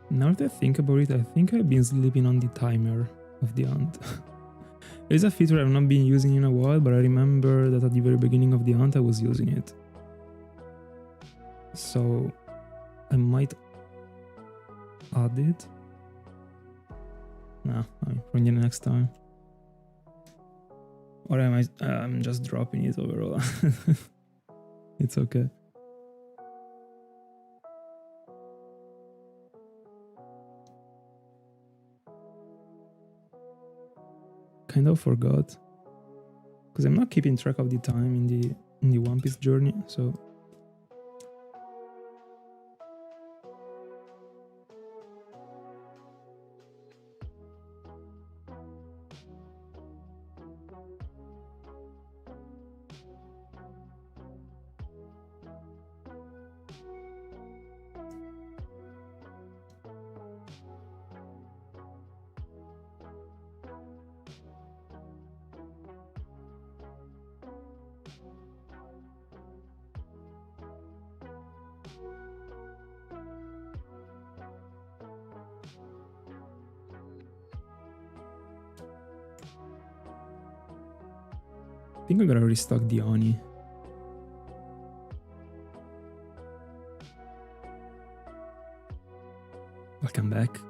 Now that I think about it, I think I've been sleeping on the timer of the hunt. It's a feature I've not been using in a while, but I remember that at the very beginning of the hunt I was using it. So I might add it. Nah, I'm bringing it next time. Or I'm just dropping it overall. It's okay. Kind of forgot, because I'm not keeping track of the time in the One Piece journey, so I think I gotta restock the Oni. Welcome back.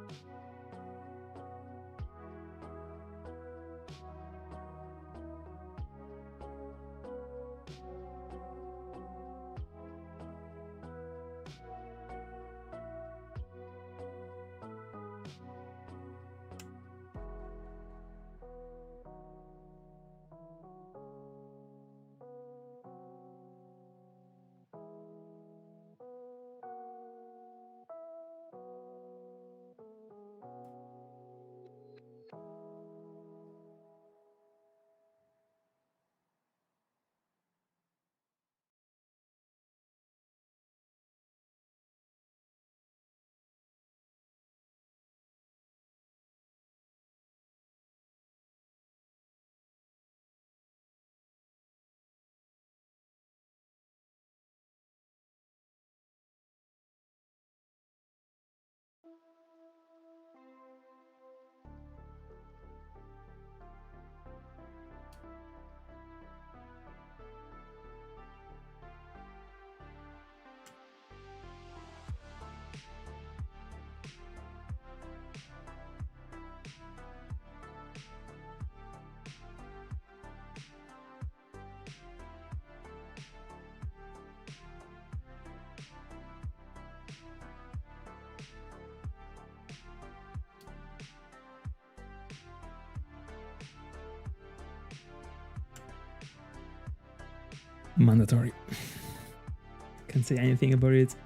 Mandatory. Can't say anything about it.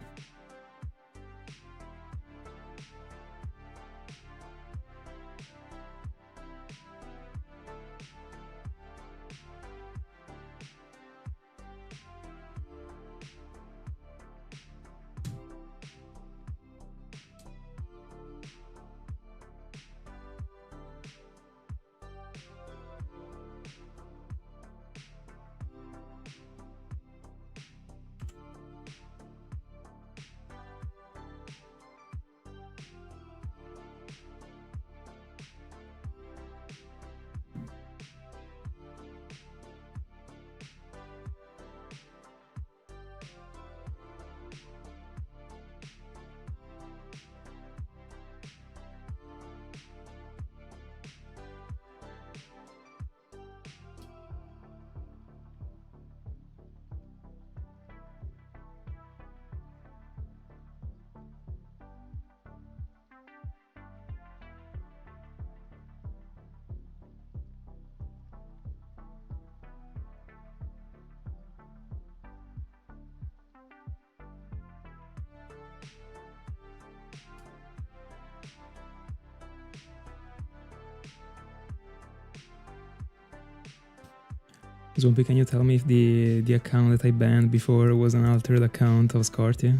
Zombie, can you tell me if the account that I banned before was an altered account of Scortia?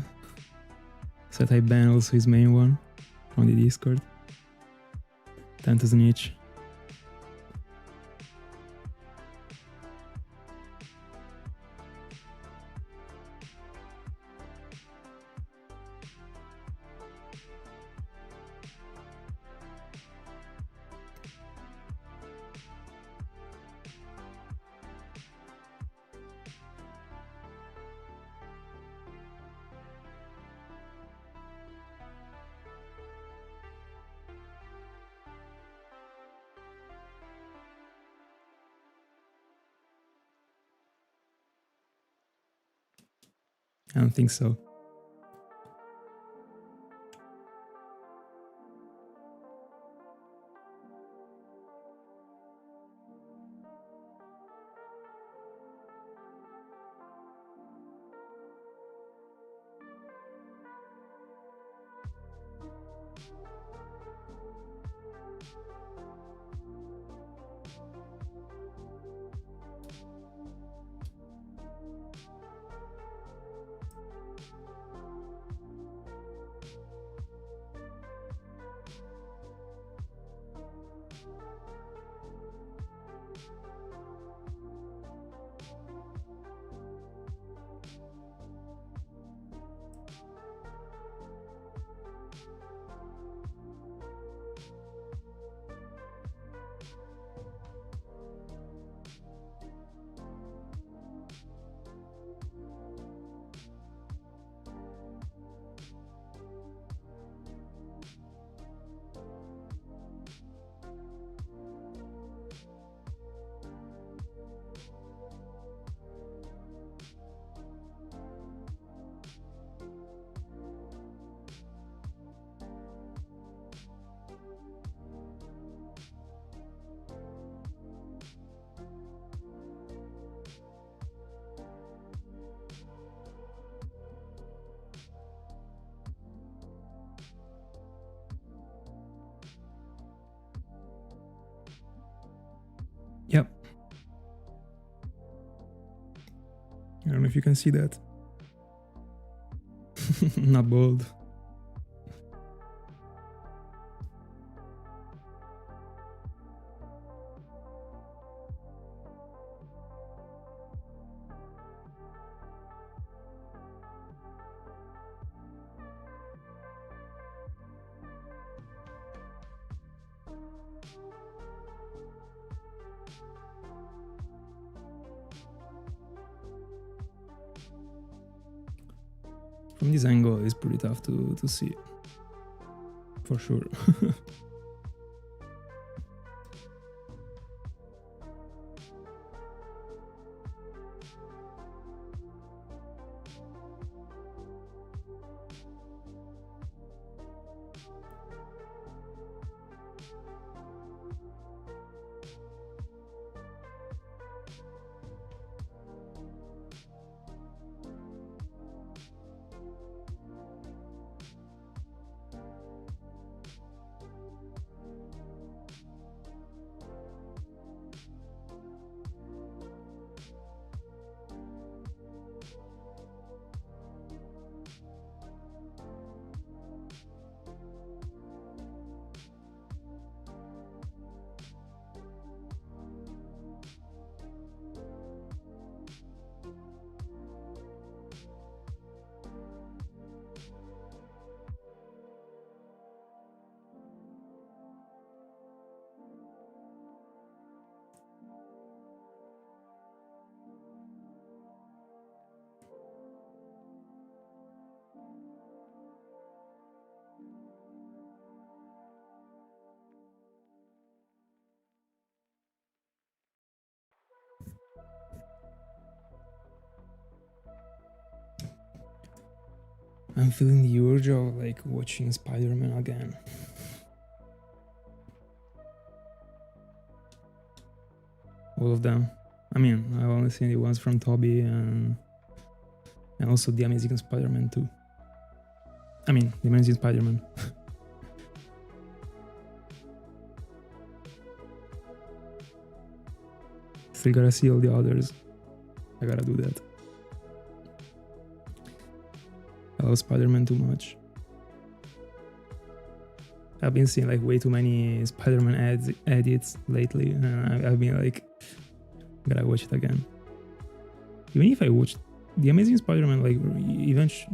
So that I banned also his main one on the Discord. 10,000 each. I don't think so. if you can see that. Not bold. From this angle, it's pretty tough to see, for sure. I'm feeling the urge of like watching Spider-Man again. All of them. I mean, I've only seen the ones from Toby and also The Amazing Spider-Man 2. I mean, The Amazing Spider-Man. Still gotta see all the others. I gotta do that. I love Spider-Man too much. I've been seeing like way too many Spider-Man edits lately, and I've been like, gotta watch it again. Even if I watched The Amazing Spider-Man like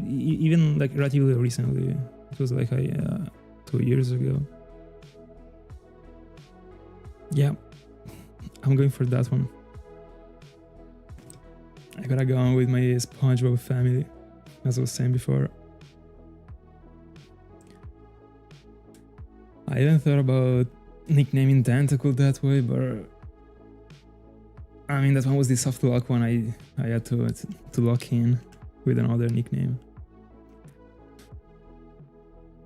even like relatively recently, it was like 2 years ago. Yeah, I'm going for that one. I gotta go on with my SpongeBob family, as I was saying before. I even thought about nicknaming Tentacle that way, but I mean that one was the soft lock one. I had to lock in with another nickname.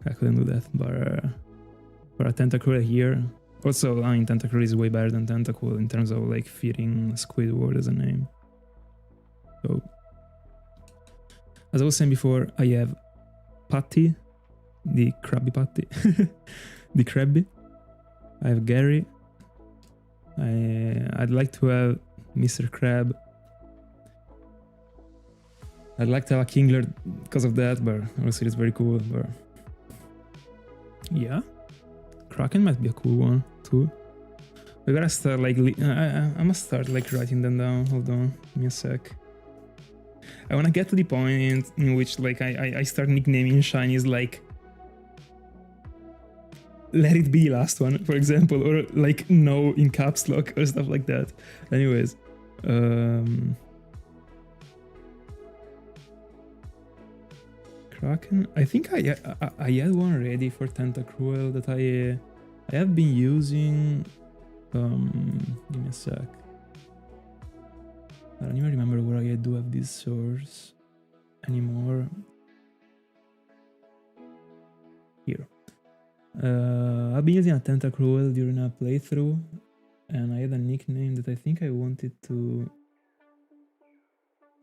I couldn't do that, but a Tentacle here. Also, I mean Tentacle is way better than Tentacle in terms of like fitting Squidward as a name. So, as I was saying before, I have Patty, the Krabby Patty, the Krabby. I have Gary. I'd like to have Mr. Crab. I'd like to have a Kingler because of that, but honestly it's very cool. But yeah, Kraken might be a cool one too. We gotta start like I must start like writing them down. Hold on, give me a sec. I wanna get to the point in which like I start nicknaming shinies like Let It Be last one, for example, or like No in caps lock or stuff like that. Anyways, Kraken. I think I had one ready for Tentacruel that I have been using. Give me a sec. I don't even remember where I do have this source anymore. Here. I've been using a Tentacruel during a playthrough, and I had a nickname that I think I wanted to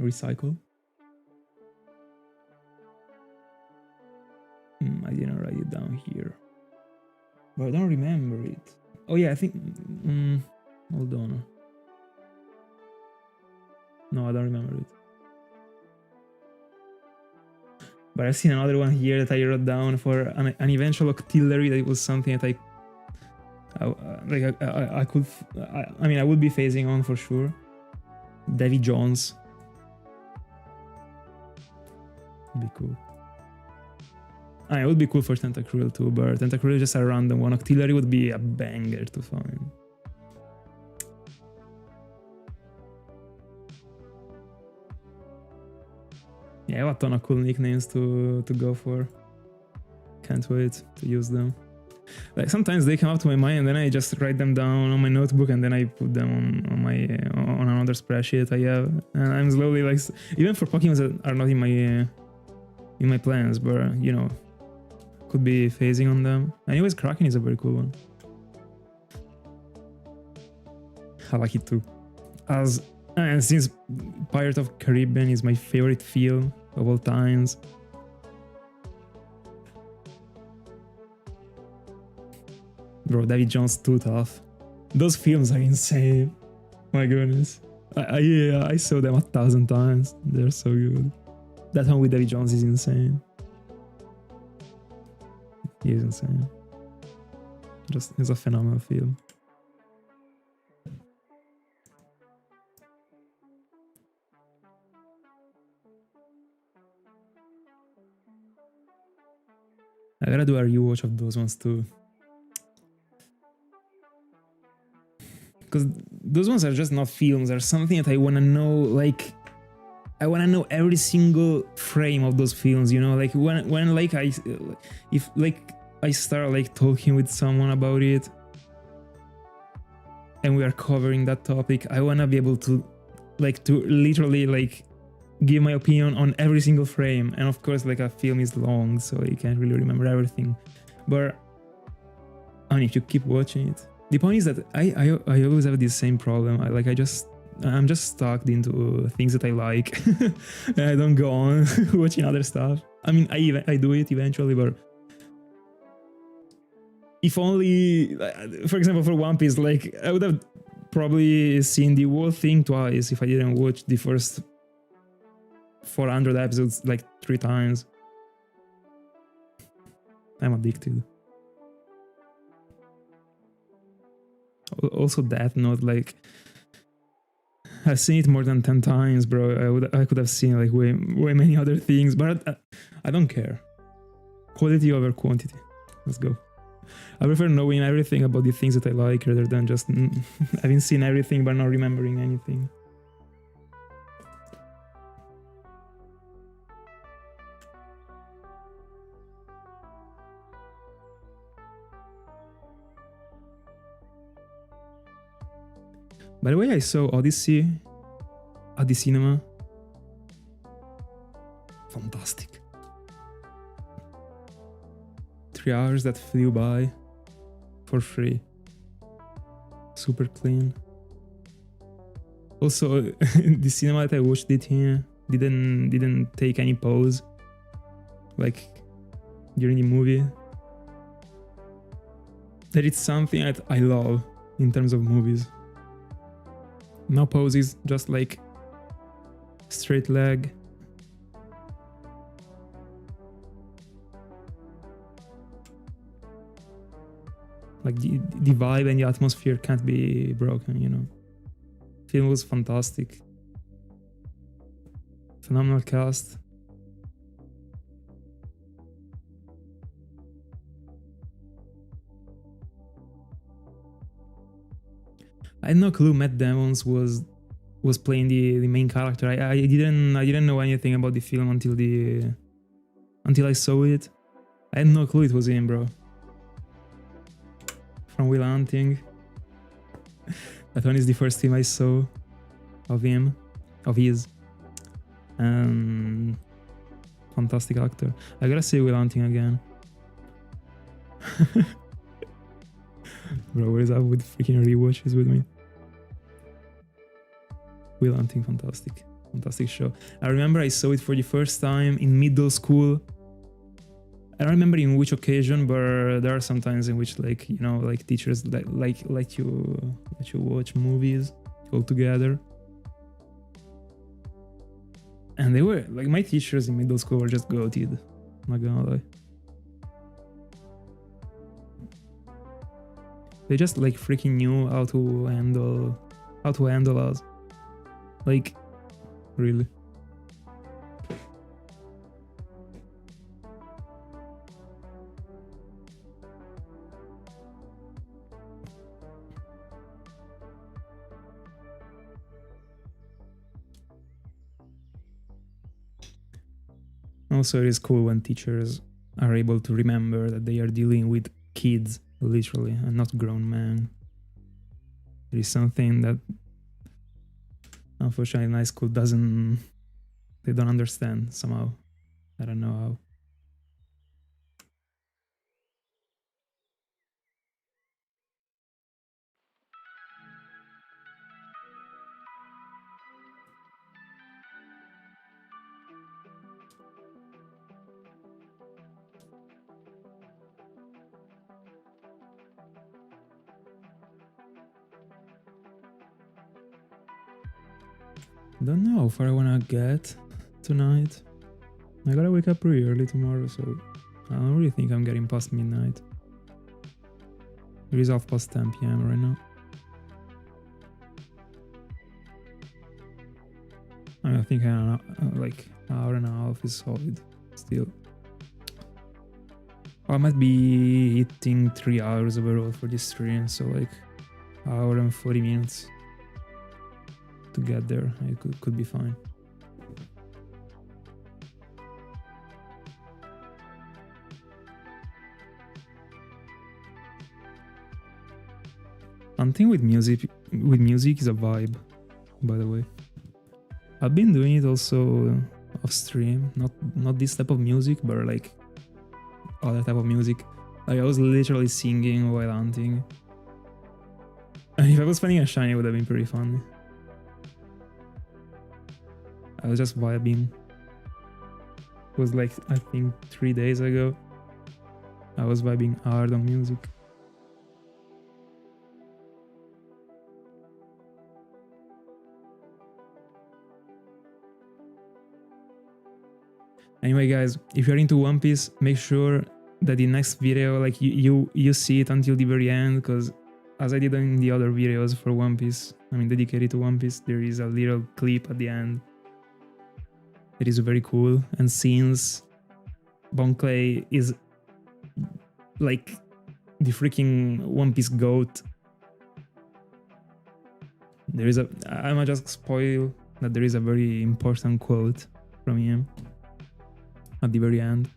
recycle. I didn't write it down here, but I don't remember it. Oh yeah, I think. Hold on. No, I don't remember it. But I've seen another one here that I wrote down for an eventual octillery. That was something that I could. I mean, I would be phasing on for sure. Davy Jones. Would be cool. It would be cool for Tentacruel too, but Tentacruel is just a random one. Octillery would be a banger to find. Yeah, I have a ton of cool nicknames to go for. Can't wait to use them. Like sometimes they come up to my mind and then I just write them down on my notebook and then I put them on another spreadsheet I have. And I'm slowly like, even for Pokemon that are not in my plans, but you know, could be phasing on them. Anyways, Kraken is a very cool one. I like it too. And since Pirate of Caribbean is my favorite film of all times. Bro, David Jones too tough. Those films are insane. My goodness. I saw them 1,000 times. They're so good. That one with David Jones is insane. He is insane. It's a phenomenal film. I gotta do a rewatch of those ones too. Because those ones are just not films, they're something that I wanna know, like, I wanna know every single frame of those films, you know, like when like if I start like talking with someone about it and we are covering that topic, I wanna be able to literally like give my opinion on every single frame. And of course, like a film is long, so you can't really remember everything. But I mean, if you keep watching it, the point is that I always have this same problem. I'm just stuck into things that I like. And I don't go on watching other stuff. I mean, I do it eventually, but if only, for example, for One Piece, like I would have probably seen the whole thing twice if I didn't watch the first 400 episodes like 3 times. I'm addicted. Also, Death Note, like I've seen it more than 10 times, bro. I could have seen like way many other things, but I don't care. Quality over quantity. Let's go. I prefer knowing everything about the things that I like rather than just having seen everything but not remembering anything. By the way, I saw Odyssey at the cinema. Fantastic. 3 hours that flew by for free. Super clean. Also, the cinema that I watched it here didn't take any pause like during the movie. That is something that I love in terms of movies. No poses, just like straight leg. Like the vibe and the atmosphere can't be broken, you know. Film was fantastic. Phenomenal cast. I had no clue Matt Damon was playing the main character. I didn't know anything about the film until I saw it. I had no clue it was him, bro. From Will Hunting. That one is the first film I saw of his. Fantastic actor. I gotta say Will Hunting again. Bro, what is up with freaking rewatches with me? Will Hunting, fantastic show. I remember I saw it for the first time in middle school. I don't remember in which occasion, but there are some times in which, like, you know, like teachers let you watch movies all together. And they were like, my teachers in middle school were just goated, not gonna lie. They just like freaking knew how to handle us. Like, really. Also, it is cool when teachers are able to remember that they are dealing with kids, literally, and not grown men. It is something that, unfortunately, high school they don't understand somehow. I don't know how. Don't know how far I wanna get tonight. I gotta wake up pretty early tomorrow, so I don't really think I'm getting past midnight. It is 10 p.m. right now. I think like an hour and a half is solid still. I might be eating 3 hours overall for this stream, so like hour and 40 minutes to get there. It could be fine. One thing with music is a vibe, by the way. I've been doing it also off stream, not this type of music, but like other type of music. Like I was literally singing while hunting. And if I was finding a shiny, it would have been pretty fun. I was just vibing. It was like, I think 3 days ago. I was vibing hard on music. Anyway, guys, if you're into One Piece, make sure that the next video, like you see it until the very end, because as I did in the other videos for One Piece, I mean dedicated to One Piece, there is a little clip at the end. It is very cool, and since Bon Clay is like the freaking One Piece GOAT, there is I might just spoil that there is a very important quote from him at the very end.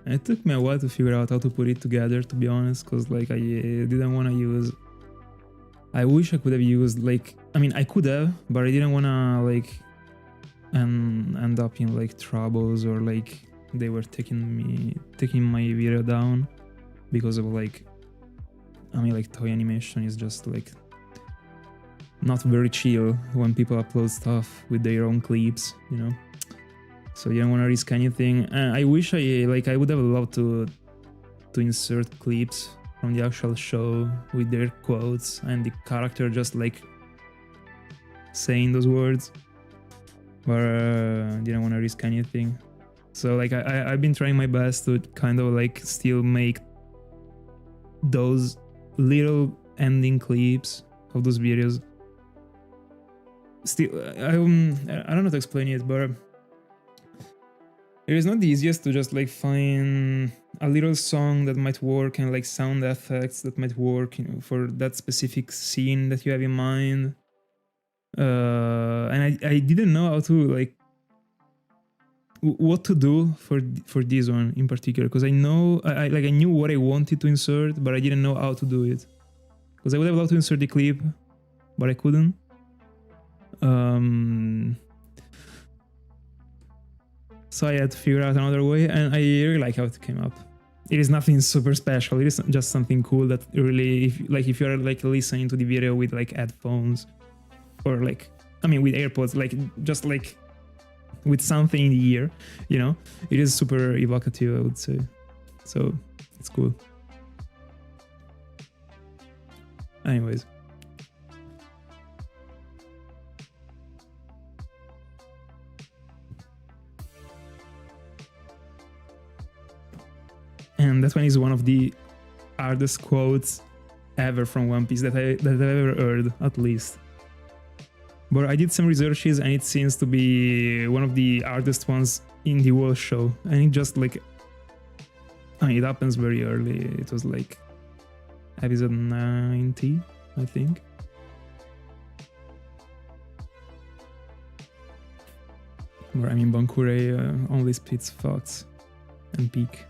And it took me a while to figure out how to put it together, to be honest, because like I didn't want to use... I wish I could have used like... I mean, I could have, but I didn't want to like end up in like troubles, or like they were taking my video down because of like... I mean, like toy animation is just like not very chill when people upload stuff with their own clips, you know? So you don't want to risk anything. I wish I would have loved to insert clips from the actual show with their quotes and the character just like saying those words, but didn't want to risk anything. So like I've been trying my best to kind of like still make those little ending clips of those videos. Still, I don't know how to explain it, but it is not the easiest to just like find a little song that might work and like sound effects that might work, you know, for that specific scene that you have in mind. And I didn't know how to like what to do for this one in particular, because I knew what I wanted to insert, but I didn't know how to do it. Because I would have loved to insert the clip, but I couldn't. So I had to figure out another way, and I really like how it came up. It is nothing super special. It is just something cool that really, if you're like listening to the video with like headphones, or like, I mean, with AirPods, like just like with something in the ear, you know, it is super evocative, I would say. So it's cool. Anyways. And that one is one of the hardest quotes ever from One Piece that I've ever heard, at least. But I did some researches and it seems to be one of the hardest ones in the whole show. And it just like, I mean, it happens very early. It was like episode 90, I think. Where I mean, Bankure only spits thoughts and peak.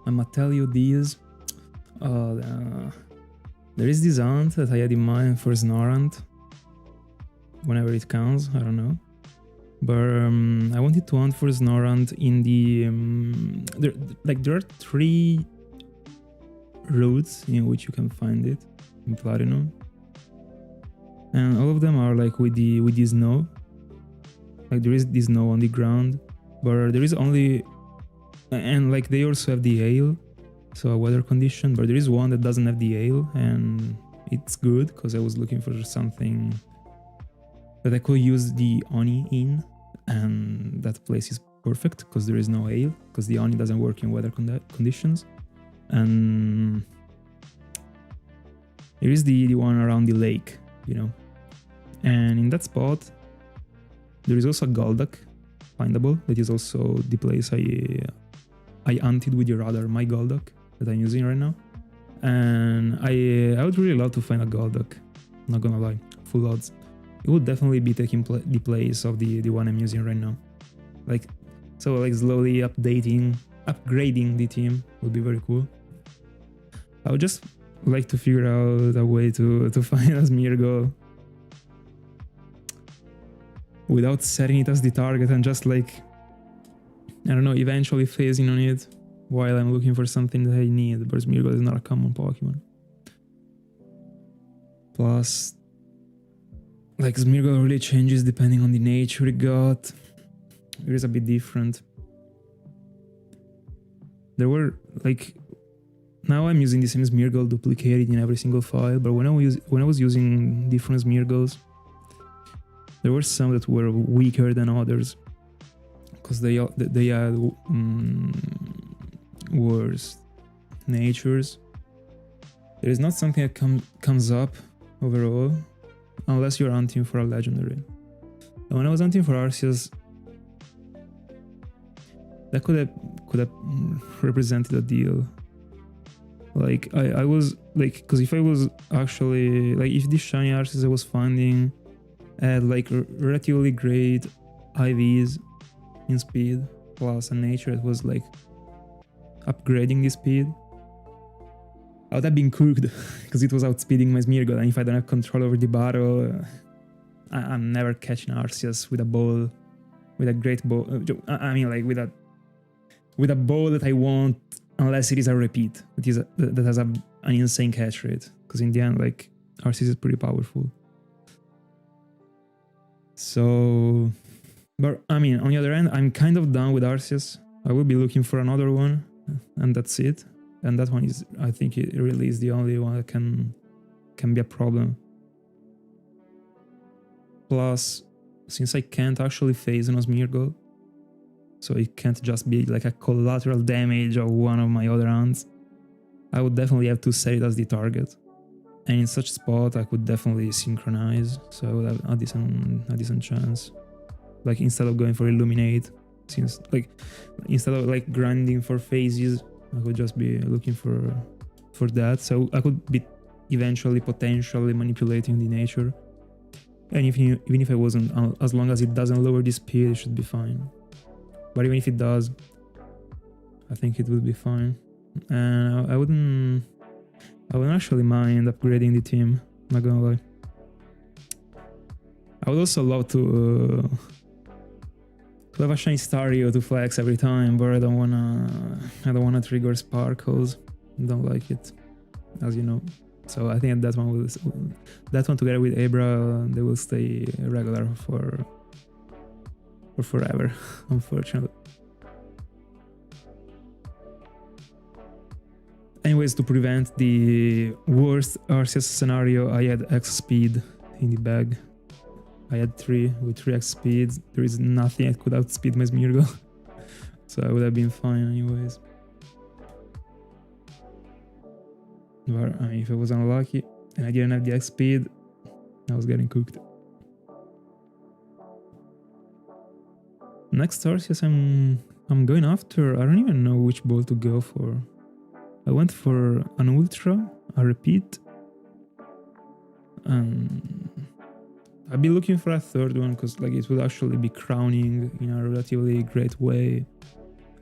I'ma tell you these. There is this aunt that I had in mind for Snorant. Whenever it counts, I don't know. But I wanted to hunt for Snorant in the... there are 3 routes in which you can find it in Platinum. And all of them are like with the snow. Like there is the snow on the ground. But there is only... And like they also have the hail, so a weather condition, but there is one that doesn't have the hail, and it's good because I was looking for something that I could use the Oni in, and that place is perfect because there is no hail, because the Oni doesn't work in weather conditions. And there is the one around the lake, you know, and in that spot there is also a Golduck findable. That is also the place I hunted with your other my Golduck that I'm using right now, and I would really love to find a Golduck. Not gonna lie, full odds. It would definitely be taking the place of the one I'm using right now. Like slowly upgrading the team would be very cool. I would just like to figure out a way to find a Smeargle without setting it as the target and just like, I don't know, eventually phasing on it while I'm looking for something that I need, but Smeargle is not a common Pokemon. Plus, like Smeargle really changes depending on the nature it got. It is a bit different. There were like, now I'm using the same Smeargle duplicated in every single file, but when I was using different Smeargles, there were some that were weaker than others because they had worse natures. There is not something that comes up overall unless you're hunting for a legendary. And when I was hunting for Arceus, that could have represented a deal. Like I was like, because if I was actually like, if this shiny Arceus I was finding had like relatively great IVs in speed plus a nature that was like upgrading the speed, I would have been cooked because it was outspeeding my Smeargle, and if I don't have control over the battle, I'm never catching Arceus with a ball, with a great ball. I mean, like with a ball that I want, unless it is a repeat that has an insane catch rate. Because in the end, like, Arceus is pretty powerful. So, but I mean, on the other end, I'm kind of done with Arceus. I will be looking for another one, and that's it. And that one is, I think it really is the only one that can be a problem. Plus, since I can't actually phase an Smeargle, so it can't just be like a collateral damage of one of my other hands, I would definitely have to set it as the target. And in such spot, I could definitely synchronize, so I would have a decent chance. Like, instead of going for Illuminate, since like instead of like grinding for phases, I could just be looking for that. So I could be eventually potentially manipulating the nature. And even if I wasn't, as long as it doesn't lower the speed, it should be fine. But even if it does, I think it will be fine. And I wouldn't actually mind upgrading the team, not gonna lie. I would also love to have a shiny Stario to flex every time, but I don't wanna trigger sparkles. Don't like it, as you know. So I think that one together with Abra, they will stay regular for forever, unfortunately. Anyways, to prevent the worst Arceus scenario, I had X speed in the bag. I had 3 with 3x speed. There is nothing that could outspeed my Smeargle. So I would have been fine anyways. But I mean, if I was unlucky and I didn't have the X speed, I was getting cooked. Next Arceus I'm going after, I don't even know which ball to go for. I went for an Ultra, a repeat, and I'd be looking for a third one because like it would actually be crowning in a relatively great way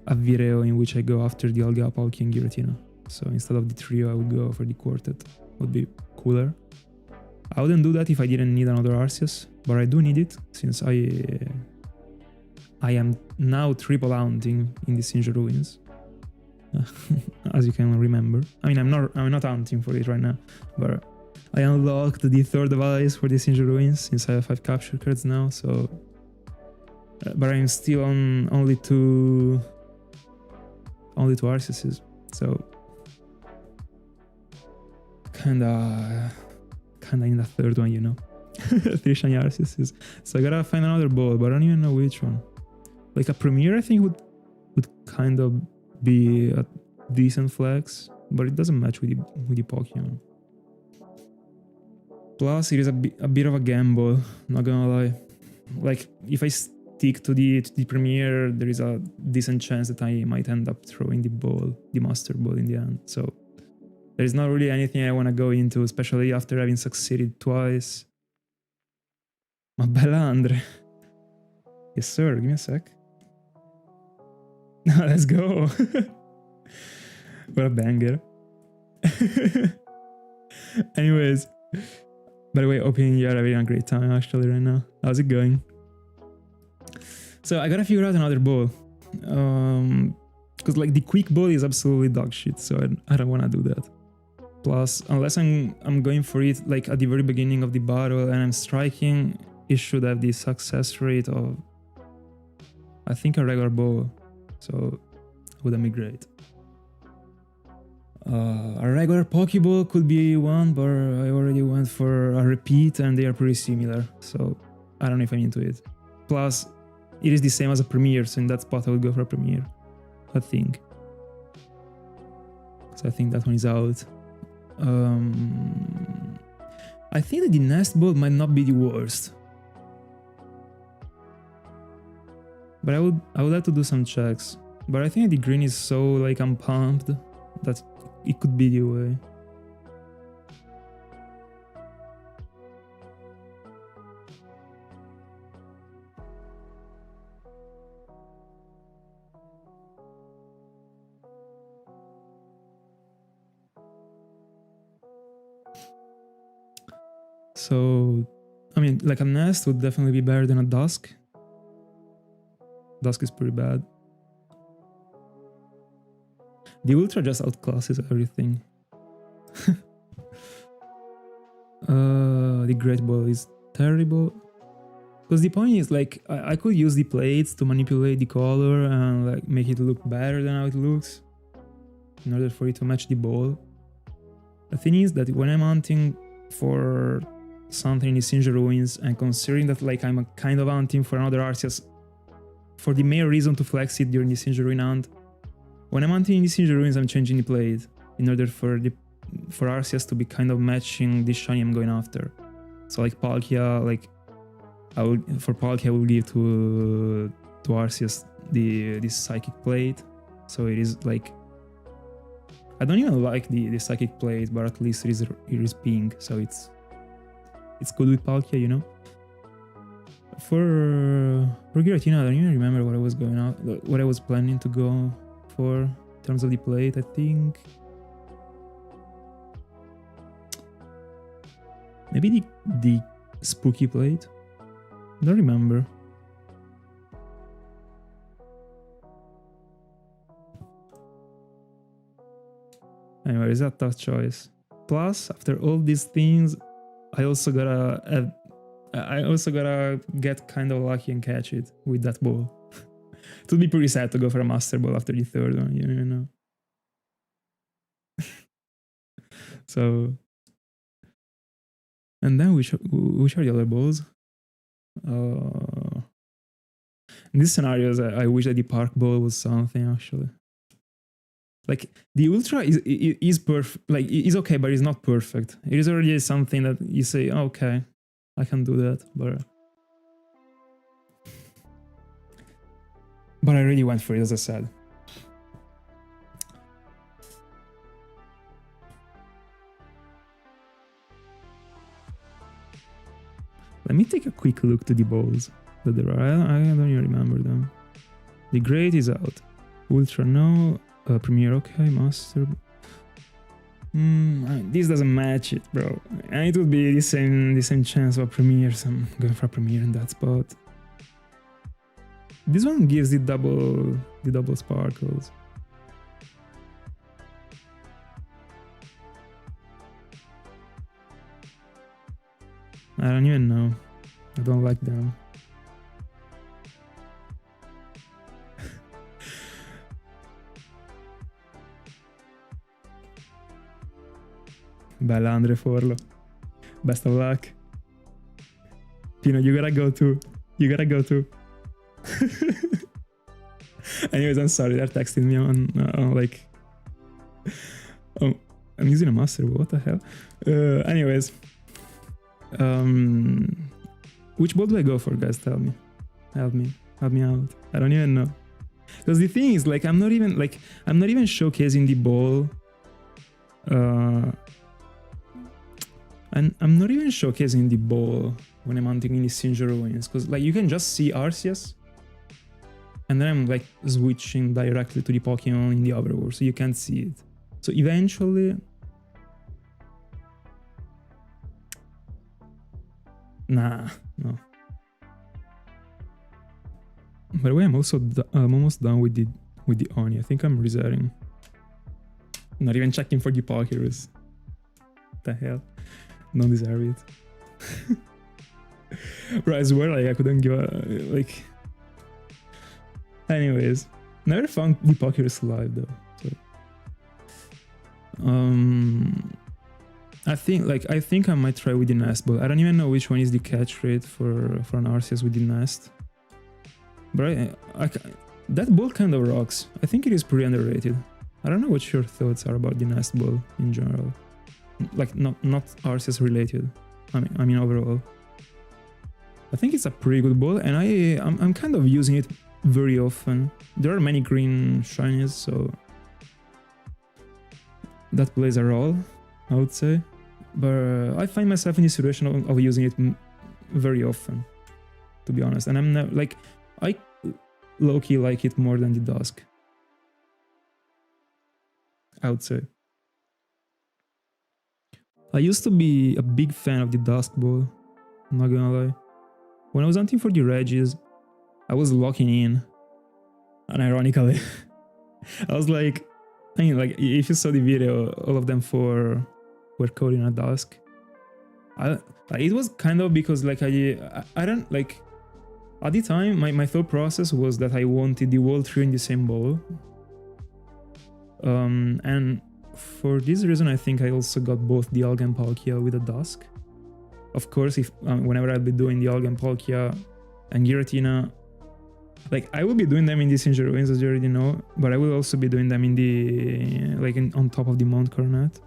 a video in which I go after the Alga, Palkia, and Giratina. So instead of the trio, I would go for the quartet. Would be cooler. I wouldn't do that if I didn't need another Arceus, but I do need it since I am now triple hunting in the Sinja Ruins. As you can remember. I mean, I'm not hunting for it right now, but I unlocked the third device for the Sinja Ruins since I have 5 capture cards now, so... but I'm still on only two Arceuses, so... Kinda in the third one, you know? 3 shiny Arceuses. So I gotta find another ball, but I don't even know which one. Like a Premier, I think would kind of be a decent flex, but it doesn't match with the Pokemon. Plus, it is a bit of a gamble, not gonna lie. Like, if I stick to the Premier, there is a decent chance that I might end up throwing the Master Ball in the end. So, there's not really anything I want to go into, especially after having succeeded twice. Ma bella Andre. Yes, sir, give me a sec. Let's go. What a banger. Anyways, by the way, hoping you're having a great time actually right now. How's it going? So I gotta figure out another ball. Because like the quick ball is absolutely dog shit, so I don't wanna do that. Plus, unless I'm going for it like at the very beginning of the battle and I'm striking, it should have the success rate of, I think, a regular ball. So wouldn't be great. A regular Pokeball could be one, but I already went for a repeat and they are pretty similar, so I don't know if I'm into it. Plus, it is the same as a Premier, so in that spot I would go for a Premier, I think. So I think that one is out. I think that the Nest Ball might not be the worst. But I would have to do some checks. But I think the green is so like unpumped that it could be the way. So, I mean, like a Nest would definitely be better than a Dusk. Dusk is pretty bad. The Ultra just outclasses everything. The Great Ball is terrible. Because the point is, like, I could use the plates to manipulate the color and like make it look better than how it looks in order for it to match the ball. The thing is that when I'm hunting for something in the Sinja Ruins and considering that like I'm a kind of hunting for another Arceus for the main reason to flex it during the Sinja Ruin hunt, when I'm hunting in the Sinja Ruins I'm changing the plate in order for Arceus to be kind of matching the shiny I'm going after. So like Palkia, like for Palkia I will give to Arceus this Psychic plate. So it is like, I don't even like the Psychic plate, but at least it is pink, so it's good with Palkia, you know. For Giratina, I don't even remember what I was planning to go for in terms of the plate. I think maybe the Spooky plate. I don't remember. Anyway, it's a tough choice. Plus, after all these things, I also gotta get kind of lucky and catch it with that ball. It would be pretty sad to go for a Master Ball after the third one, you know. So, and then which are the other balls? In these scenarios, I wish that the Park Ball was something actually. Like the Ultra is perfect, like is okay, but it's not perfect. It is already something that you say, oh, okay, I can do that, but I already went for it, as I said. Let me take a quick look to the balls that there are. I don't even remember them. The Great is out. Ultra no. Premier okay. Master. This doesn't match it, bro. And it would be the same chance of a Premier. So I'm going for a Premier in that spot. This one gives the double sparkles. I don't even know. I don't like them. Bella Andre Forlo. Best of luck. Pino, you gotta go too. Anyways, I'm sorry, they're texting me on like... Oh, I'm using a Master, what the hell? Anyways. Which ball do I go for, guys? Tell me. Help me out. I don't even know. Because the thing is, like, I'm not even showcasing the ball. And I'm not even showcasing the ball when I'm hunting in the Sinja Ruins, because like you can just see Arceus, and then I'm like switching directly to the Pokemon in the overworld, so you can't see it. So eventually, no. By the way, I'm almost done with the Oni. I think I'm resetting. Not even checking for the Pokeros. What the hell? Don't deserve it. Bro, I swear, like I couldn't give a like. Anyways, never found the Pokeros live though. So. I think I might try with the Nest Ball. I don't even know which one is the catch rate for an Arceus with the Nest. But that ball kind of rocks. I think it is pretty underrated. I don't know what your thoughts are about the Nest Ball in general. Like not Arceus related. I mean overall. I think it's a pretty good ball, and I'm kind of using it very often. There are many green shinies, so that plays a role, I would say. But I find myself in the situation of using it very often, to be honest. And I'm never like, I low-key like it more than the Dusk, I would say. I used to be a big fan of the Dusk Ball, I'm not gonna lie. When I was hunting for the Regis, I was locking in, and ironically, I was like, I mean, like, if you saw the video, all of them were coding a Dusk. It was kind of because like I don't like, at the time my thought process was that I wanted the whole trio in the same ball. And for this reason, I think I also got both the Alga and Palkia with a Dusk. Of course, if whenever I'll be doing the Alga and Palkia and Giratina, like I will be doing them in the Sinja Ruins, as you already know, but I will also be doing them in the on top of the Mount Coronet,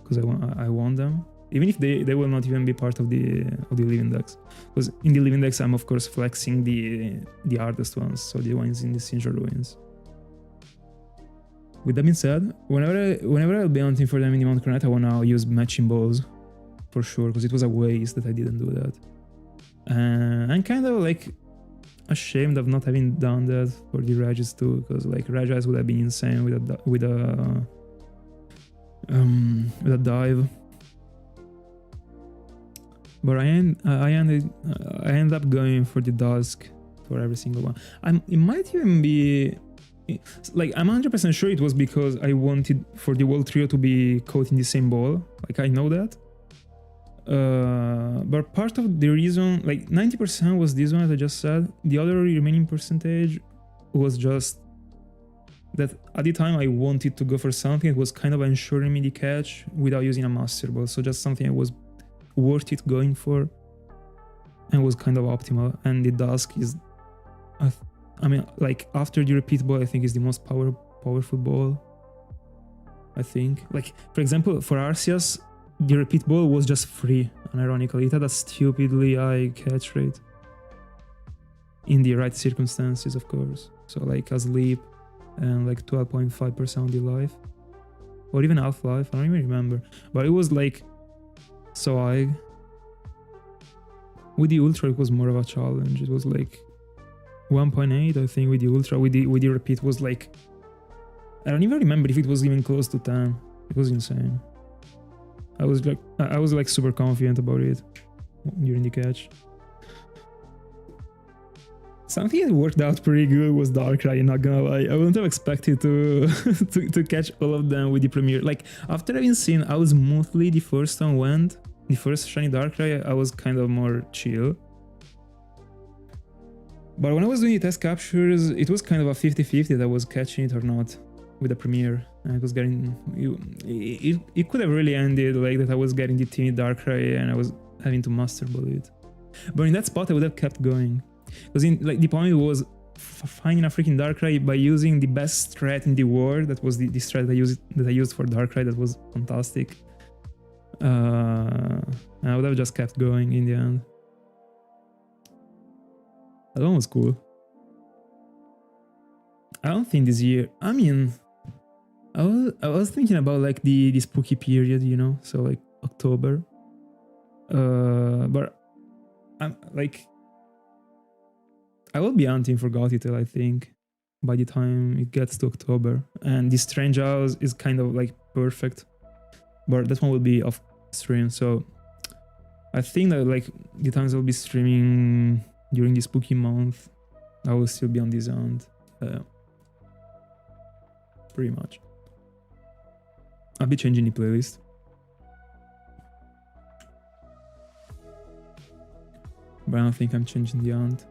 because I want them, even if they will not even be part of the living decks. Because in the living decks, I'm of course flexing the hardest ones, so the ones in the Sinja Ruins. With that being said, whenever I'll be hunting for them in the Mount Coronet, I wanna use matching balls for sure, because it was a waste that I didn't do that. I'm kind of like ashamed of not having done that for the Regis too, because like Regis would have been insane with a dive. But I end up going for the Dusk for every single one. It might even be like, I'm 100% sure it was because I wanted for the whole trio to be caught in the same ball. Like, I know that. But part of the reason, like 90% was this one that I just said. The other remaining percentage was just that at the time I wanted to go for something that was kind of ensuring me the catch without using a Master Ball. So just something that was worth it going for and was kind of optimal. And the Dusk is, I mean, like after the Repeat Ball, I think is the most powerful ball. I think, like for example, for Arceus, the Repeat Ball was just free, and ironically, it had a stupidly high catch rate. In the right circumstances, of course. So like a sleep and like 12.5% on the life. Or even half-life, I don't even remember. But it was like so high. With the Ultra, it was more of a challenge. It was like 1.8, I think, with the Ultra. With the Repeat was like, I don't even remember if it was even close to 10. It was insane. I was like super confident about it during the catch. Something that worked out pretty good was Darkrai, not gonna lie. I wouldn't have expected to to catch all of them with the premiere. Like, after having seen how smoothly the first one went, the first shiny Darkrai, I was kind of more chill. But when I was doing the test captures, it was kind of a 50-50 that I was catching it or not with the premiere. And I was getting... It could have really ended like that I was getting the teeny Darkrai and I was having to Master Ball it. But in that spot, I would have kept going. Because like the point was finding a freaking Darkrai by using the best strat in the world. That was the strat that I used for Darkrai. That was fantastic. I would have just kept going in the end. That one was cool. I don't think this year... I mean... I was thinking about like the spooky period, you know? So like October. But I'm like... I will be hunting for Gothitelle, I think, by the time it gets to October. And this Strange House is kind of like perfect. But that one will be off stream, so I think that like the times I'll be streaming during the spooky month, I will still be on this hunt. Pretty much. I'll be changing the playlist. But I don't think I'm changing the hunt.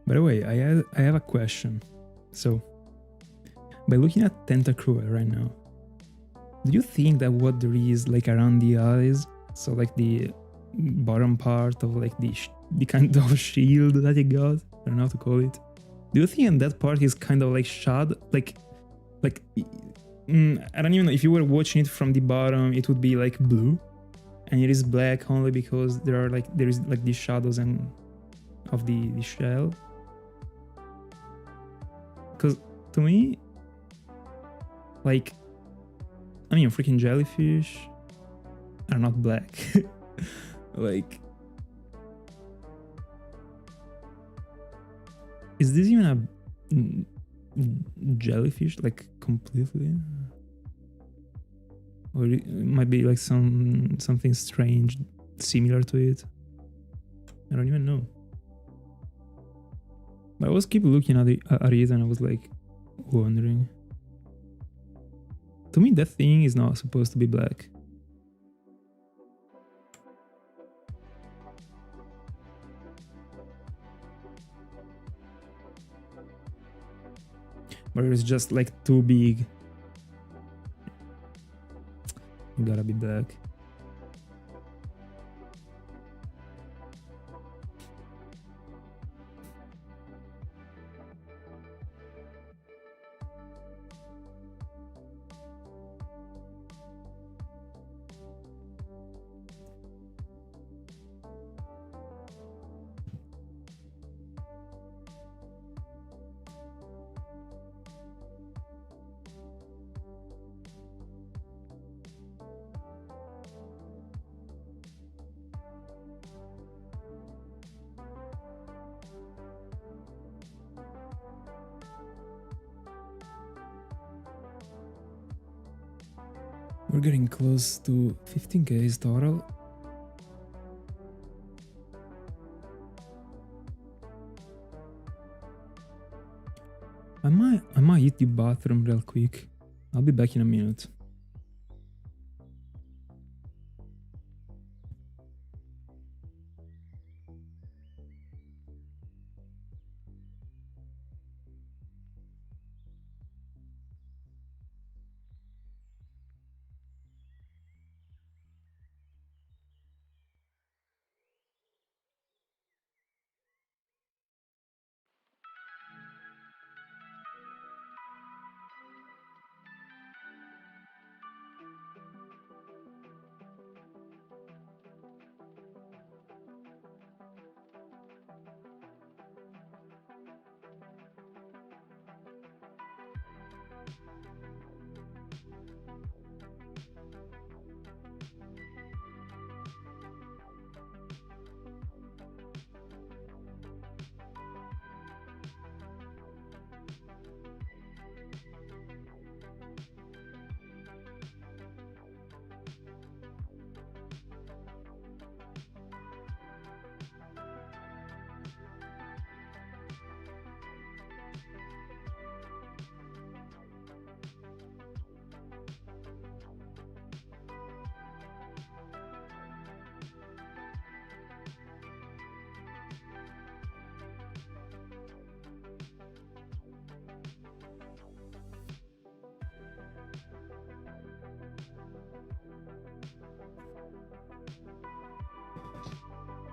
By the way, I have a question. So, by looking at Tentacruel right now, do you think that what there is like around the eyes, so like the bottom part of like the kind of shield that he got, I don't know how to call it. Do you think that part is kind of like shad, like I don't even know, if you were watching it from the bottom, it would be like blue, and it is black only because there is like these shadows and of the shell. Because to me, like, I mean, freaking jellyfish are not black. Like, is this even a jellyfish, like, completely? Or it might be like something strange similar to it. I don't even know. But I was keep looking at it and I was like wondering. To me, that thing is not supposed to be black. Or it's just like too big. It gotta be black. We're getting close to 15K total. I might hit the bathroom real quick. I'll be back in a minute.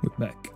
We're back.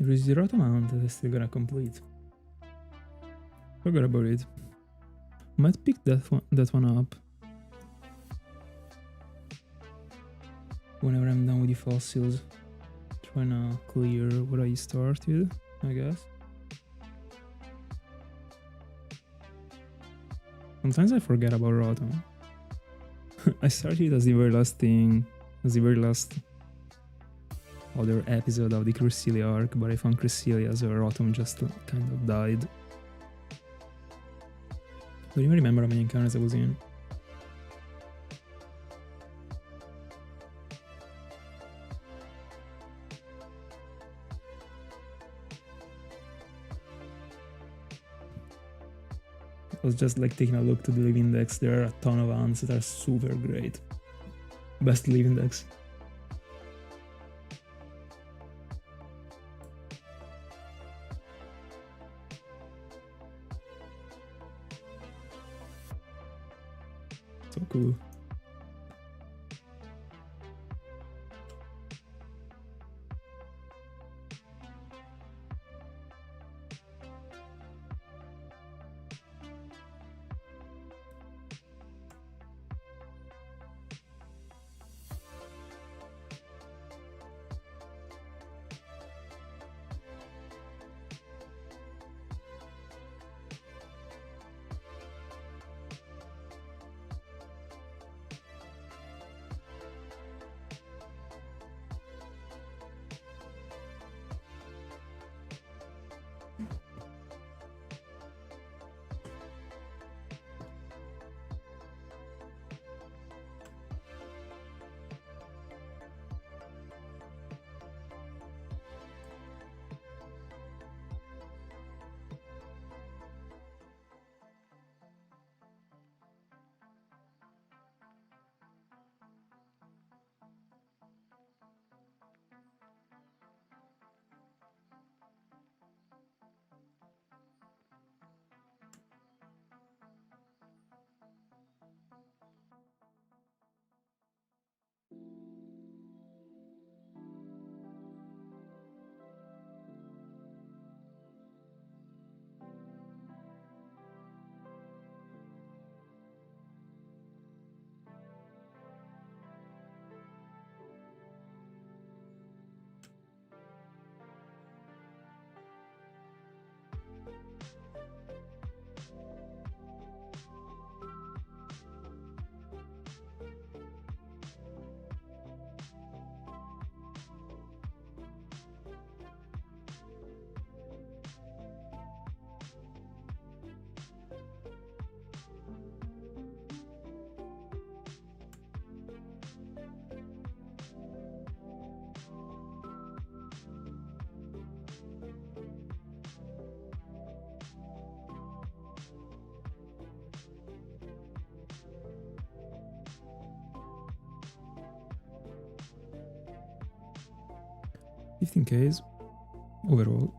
There is the Rotomount that I still gotta complete. Forgot about it. Might pick that one up whenever I'm done with the fossils. Trying to clear what I started, I guess. Sometimes I forget about Rotom. I started as the very last thing, as the very last other episode of the Cresselia arc, but I found Cresselia, so Rotom just kind of died. Don't even remember how many encounters I was in. I was just like taking a look to the live index. There are a ton of ants that are super great. Best live index. So cool. $15K overall.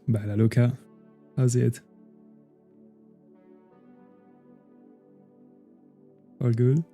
Bella Luca. How's it? All good?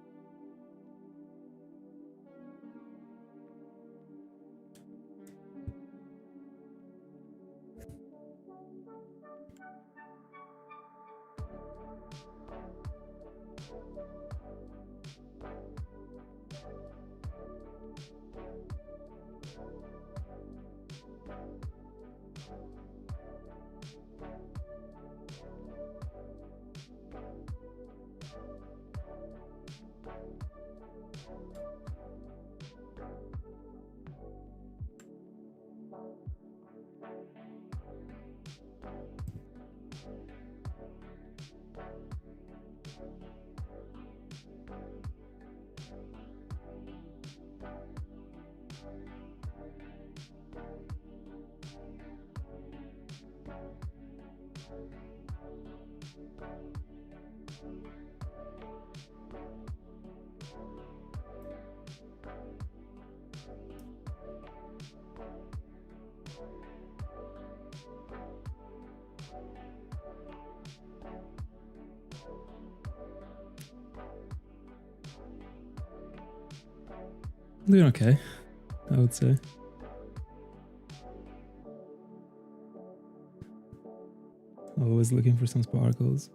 Doing okay, I would say. Always looking for some sparkles.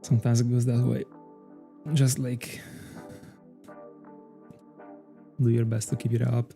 Sometimes it goes that way. Just like do your best to keep it up.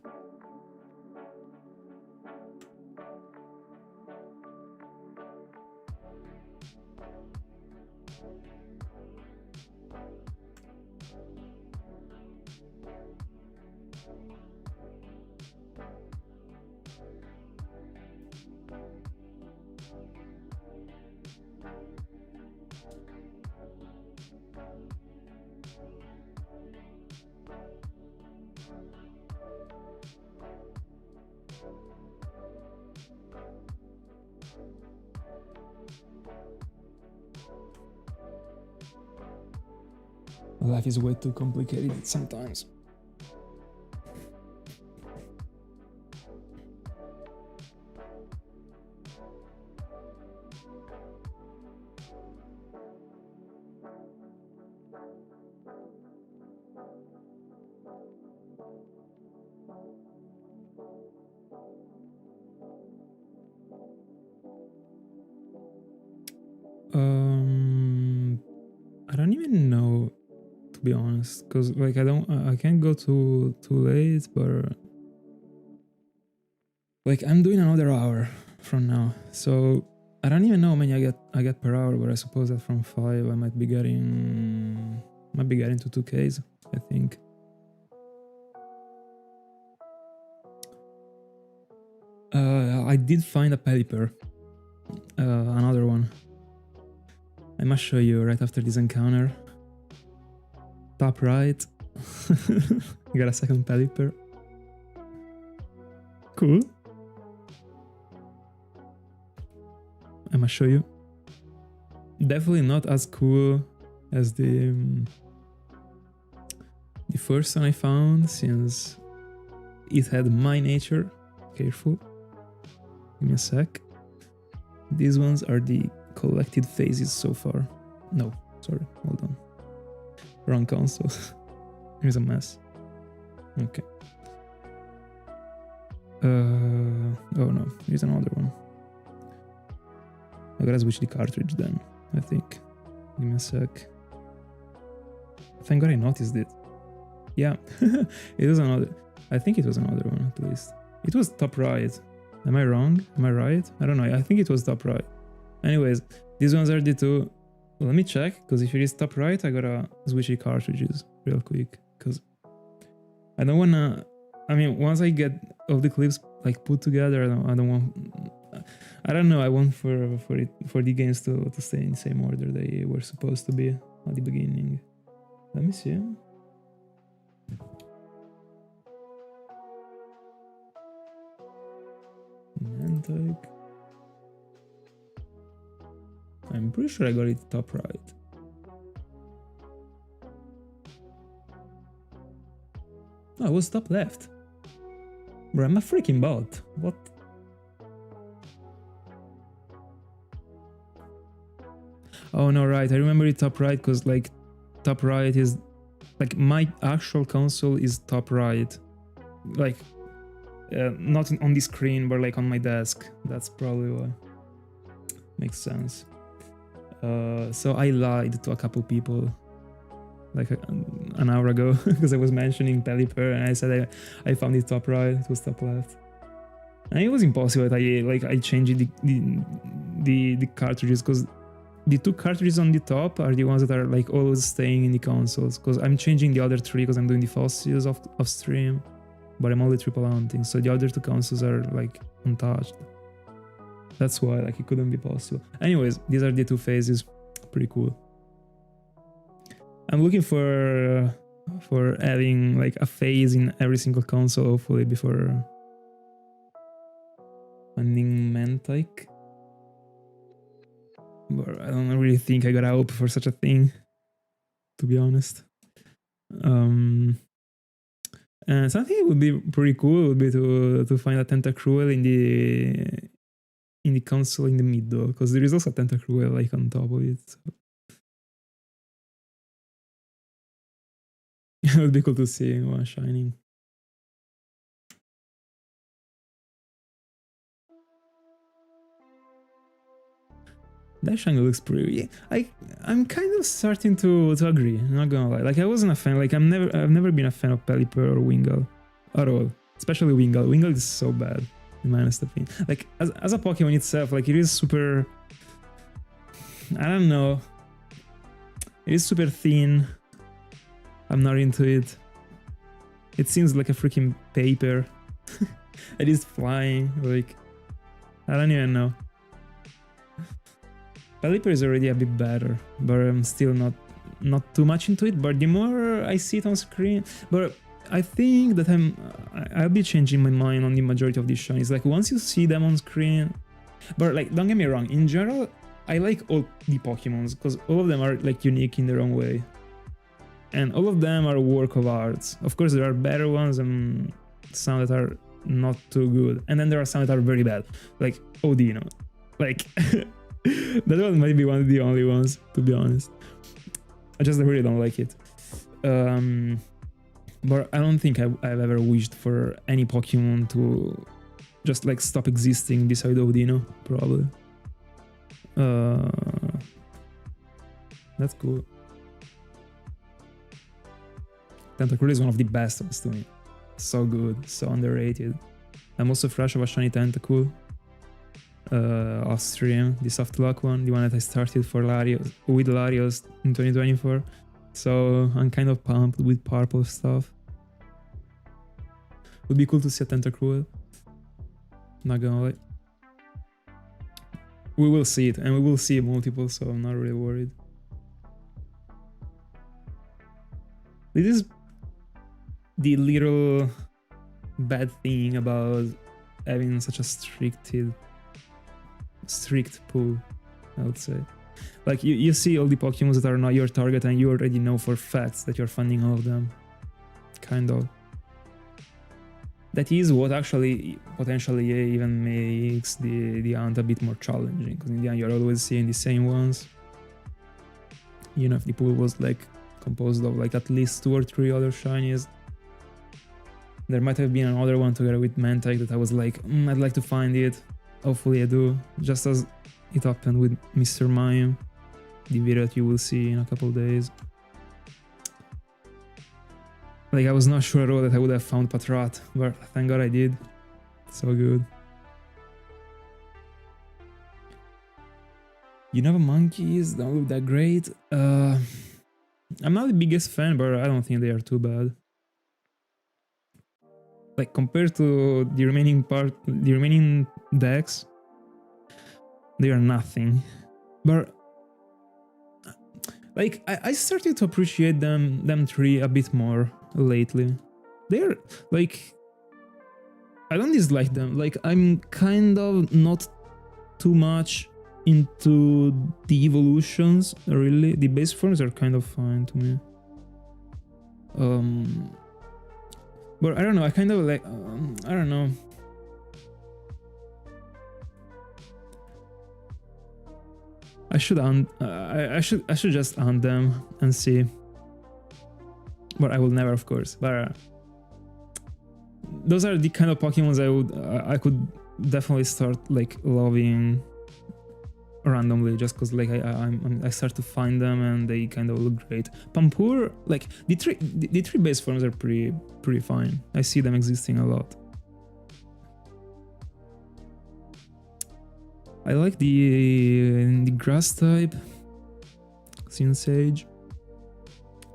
Life is way too complicated sometimes. I don't even know, to be honest, because like I can't go too late, but like I'm doing another hour from now, so I don't even know how many I get per hour, but I suppose that from 5 I might be getting to 2Ks, I think. I did find a Pelipper, another one. I must show you right after this encounter. Top right. I got a second Pelipper. Cool. I must show you. Definitely not as cool as the first one I found, since it had my nature. Careful. Give me a sec. These ones are the collected phases so far. No, sorry, hold on. Wrong console. Here's a mess. Okay. Oh no, here's another one. I gotta switch the cartridge then, I think. Give me a sec. Thank God I noticed it. Yeah, it was another. I think it was another one at least. It was top right. Am I wrong? Am I right? I don't know. I think it was top right. Anyways, these ones are the two. Let me check, because if it is top right, I gotta switch the cartridges real quick, because I don't wanna. I mean, once I get all the clips like put together, I don't want. I don't know. I want for the games to stay in the same order they were supposed to be at the beginning. Let me see. Mantyke. I'm pretty sure I got it top right. I was top left. Bro, I'm a freaking bot. What? Oh no, right. I remember it top right because like top right is like my actual console is top right. Like not on the screen, but like on my desk. That's probably why. Makes sense. So I lied to a couple people like an hour ago because I was mentioning Pelipper and I said I found it top right, it was top left. And it was impossible that I changed the cartridges because the 2 cartridges on the top are the ones that are like always staying in the consoles because I'm changing the other 3 because I'm doing the fossils off stream, but I'm only triple hunting, so the other 2 consoles are like untouched. That's why like it couldn't be possible. Anyways, these are the 2 phases. Pretty cool. I'm looking for having like a phase in every single console, hopefully, before finding Mantyke. But I don't really think I got hope for such a thing, to be honest. And something that would be pretty cool would be to find a Tentacruel in the console in the middle, because there is also a Tentacruel like on top of it. So. It would be cool to see one shining. That shiny looks pretty. I'm kind of starting to agree. I'm not gonna lie. Like I wasn't a fan. Like I've never been a fan of Pelipper or Wingull at all. Especially Wingull. Wingull is so bad, in my honest opinion. Like as a Pokemon itself, like it is super. I don't know. It is super thin. I'm not into it. It seems like a freaking paper. It is flying. Like I don't even know. Pelipper is already a bit better, but I'm still not too much into it. But the more I see it on screen, but I think that I'll be changing my mind on the majority of these shinies. Like once you see them on screen, but like don't get me wrong. In general, I like all the Pokemons because all of them are like unique in their own way, and all of them are a work of art. Of course, there are better ones and some that are not too good, and then there are some that are very bad, like Odino, like. That one might be one of the only ones, to be honest. I just really don't like it. But I don't think I've ever wished for any Pokemon to just like stop existing beside Odino, probably. That's cool. Tentacruel is one of the best ones to me. So good, so underrated. I'm also fresh of a shiny Tentacruel. Off stream, the soft lock one, the one that I started for Larios with Larios in 2024. So I'm kind of pumped with purple stuff. Would be cool to see a Tentacruel. Not gonna lie. We will see it, and we will see multiple, so I'm not really worried. This is the little bad thing about having such a strict pool, I would say. Like you see all the Pokemon that are not your target and you already know for facts that you're funding all of them. Kind of. That is what actually potentially even makes the hunt a bit more challenging, because in the end you're always seeing the same ones. You know, if the pool was like composed of like at least 2 or 3 other shinies, there might have been another one together with Mantyke that I was like, I'd like to find it. Hopefully I do, just as it happened with Mr. Mime, the video that you will see in a couple days. Like I was not sure at all that I would have found Patrat, but thank God I did. So good. You know, monkeys don't look that great. I'm not the biggest fan, but I don't think they are too bad. Like compared to the remaining decks, they are nothing. But like I started to appreciate them 3 a bit more lately. They're like, I don't dislike them. Like I'm kind of not too much into the evolutions, really. The base forms are kind of fine to me. But I don't know, I kind of like, I don't know. I should I should just hunt them and see. But I will never, of course. But those are the kind of Pokemons I could definitely start like loving randomly, just because like I start to find them and they kind of look great. Pampur, like the three base forms are pretty fine. I see them existing a lot. I like the grass type, Sage.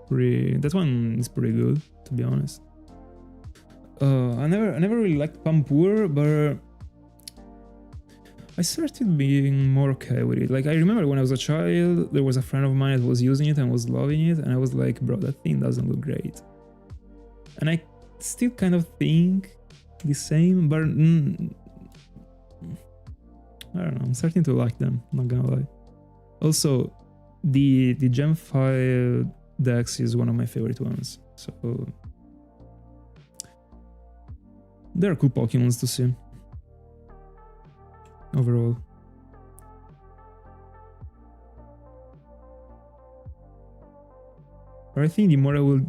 That one is pretty good, to be honest. I never really liked Pampur, but I started being more okay with it. Like I remember when I was a child, there was a friend of mine that was using it and was loving it, and I was like, bro, that thing doesn't look great. And I still kind of think the same, but I don't know, I'm starting to like them, not gonna lie. Also, the Gen 5 Dex is one of my favorite ones, so they're cool Pokemons to see overall. But I think the more I will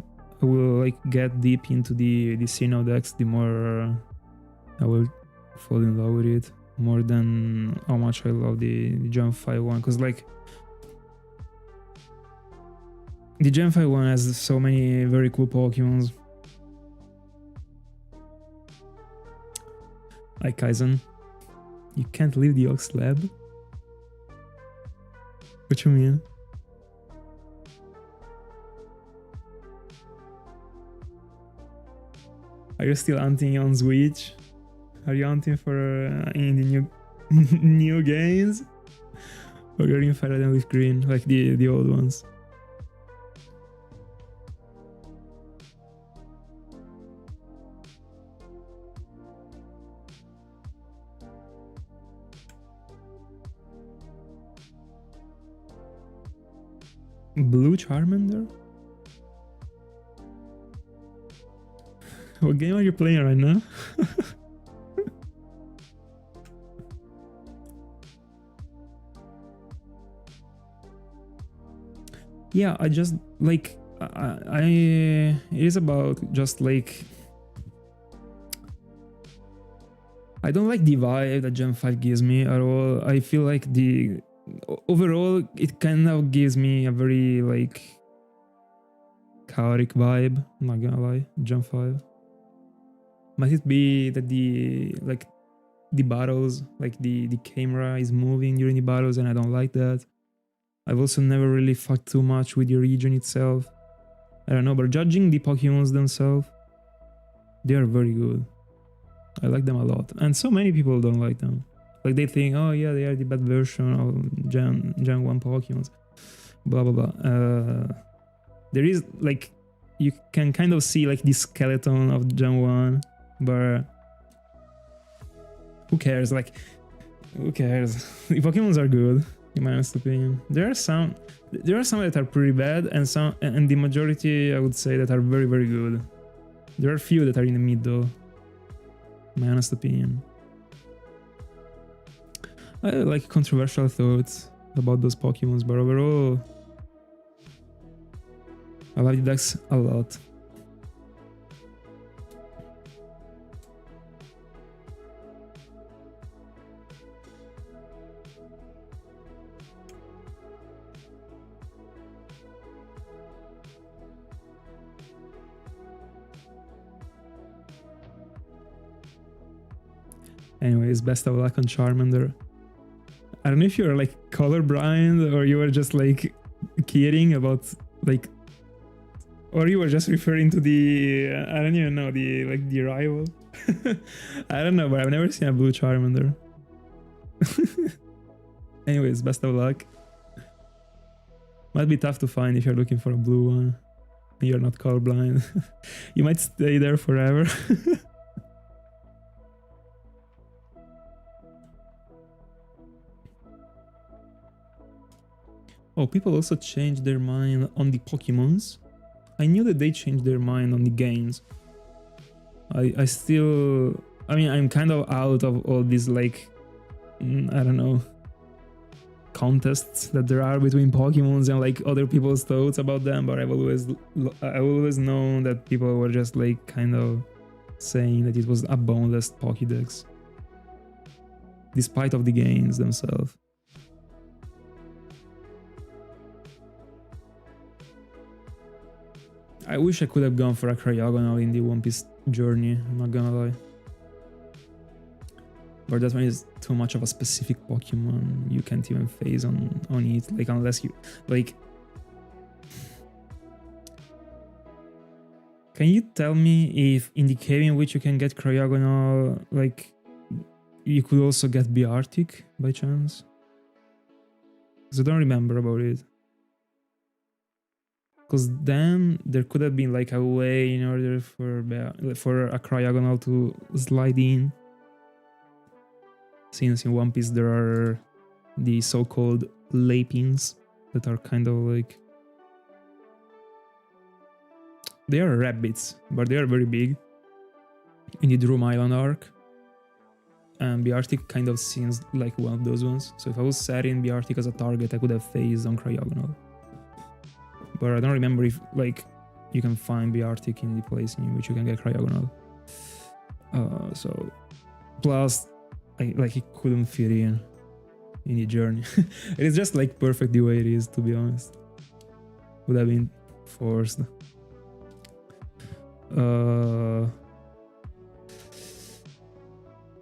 like get deep into the Sinnoh Dex, the more I will fall in love with it, more than how much I love the Gen 5 one, because like the Gen 5 one has so many very cool Pokemons. Hi Kaizen. You can't leave the Ox Lab? What you mean? Are you still hunting on Switch? Are you hunting for in the new new games? Or you're in Fire and Leaf Green, like the old ones? Blue Charmander? What game are you playing right now? Yeah, I just like it is about just like I don't like the vibe that Gen 5 gives me at all. I feel like the overall it kind of gives me a very like chaotic vibe, I'm not gonna lie. Gen 5 might it be that the battles, like the camera is moving during the battles, and I don't like that. I've also never really fucked too much with the region itself. I don't know, but judging the Pokemons themselves, they are very good. I like them a lot, and so many people don't like them. Like they think, oh yeah, they are the bad version of Gen 1 Pokemons, blah blah blah. There is like, you can kind of see like the skeleton of Gen 1, but who cares? Like, who cares? The Pokemons are good, in my honest opinion. There are some that are pretty bad, and the majority I would say that are very very good. There are few that are in the mid though, my honest opinion. I like controversial thoughts about those Pokemons, but overall, I like the Dex a lot. Anyways, best of luck on Charmander. I don't know if you're like colorblind or you were just like kidding about like, or you were just referring to the I don't even know, the like the rival. I don't know, but I've never seen a blue Charmander. Anyways, best of luck. Might be tough to find if you're looking for a blue one. You're not colorblind. You might stay there forever. Oh, people also changed their mind on the Pokemons. I knew that they changed their mind on the games. I still, I mean, I'm kind of out of all these like, I don't know, contests that there are between Pokemons and like other people's thoughts about them, but I've always known that people were just like kind of saying that it was a boneless Pokédex, despite of the games themselves. I wish I could have gone for a Cryogonal in the One Piece journey, I'm not gonna lie. But that one is too much of a specific Pokemon. You can't even phase on it, like unless you like. Can you tell me if in the cave in which you can get Cryogonal, like you could also get Biartic by chance? Because I don't remember about it. Because then there could have been like a way in order for a Cryogonal to slide in. Since in One Piece there are the so-called Lapins that are kind of like... They are rabbits, but they are very big in the Drum Island arc. And Biartic kind of seems like one of those ones. So if I was setting Biartic as a target, I could have phased on Cryogonal. But I don't remember if like you can find Biartic in the place in which you can get Cryogonal. So plus it couldn't fit in the journey. It is just like perfect the way it is, to be honest. Would have been forced.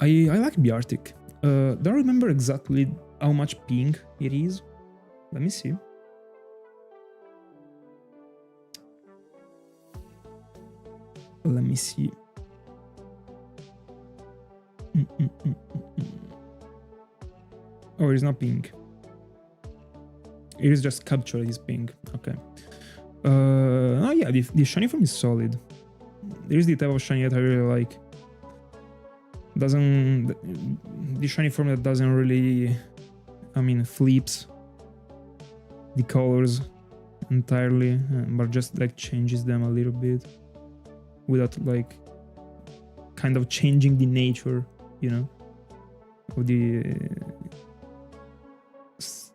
I like Biartic. Don't remember exactly how much ping it is. Let me see. Let me see. Oh, it is not pink. It is just capture, it is pink. Okay. Oh yeah, the shiny form is solid. There is the type of shiny that I really like. The shiny form that doesn't really, I mean, flips the colors entirely, but just like changes them a little bit without like kind of changing the nature, you know, of the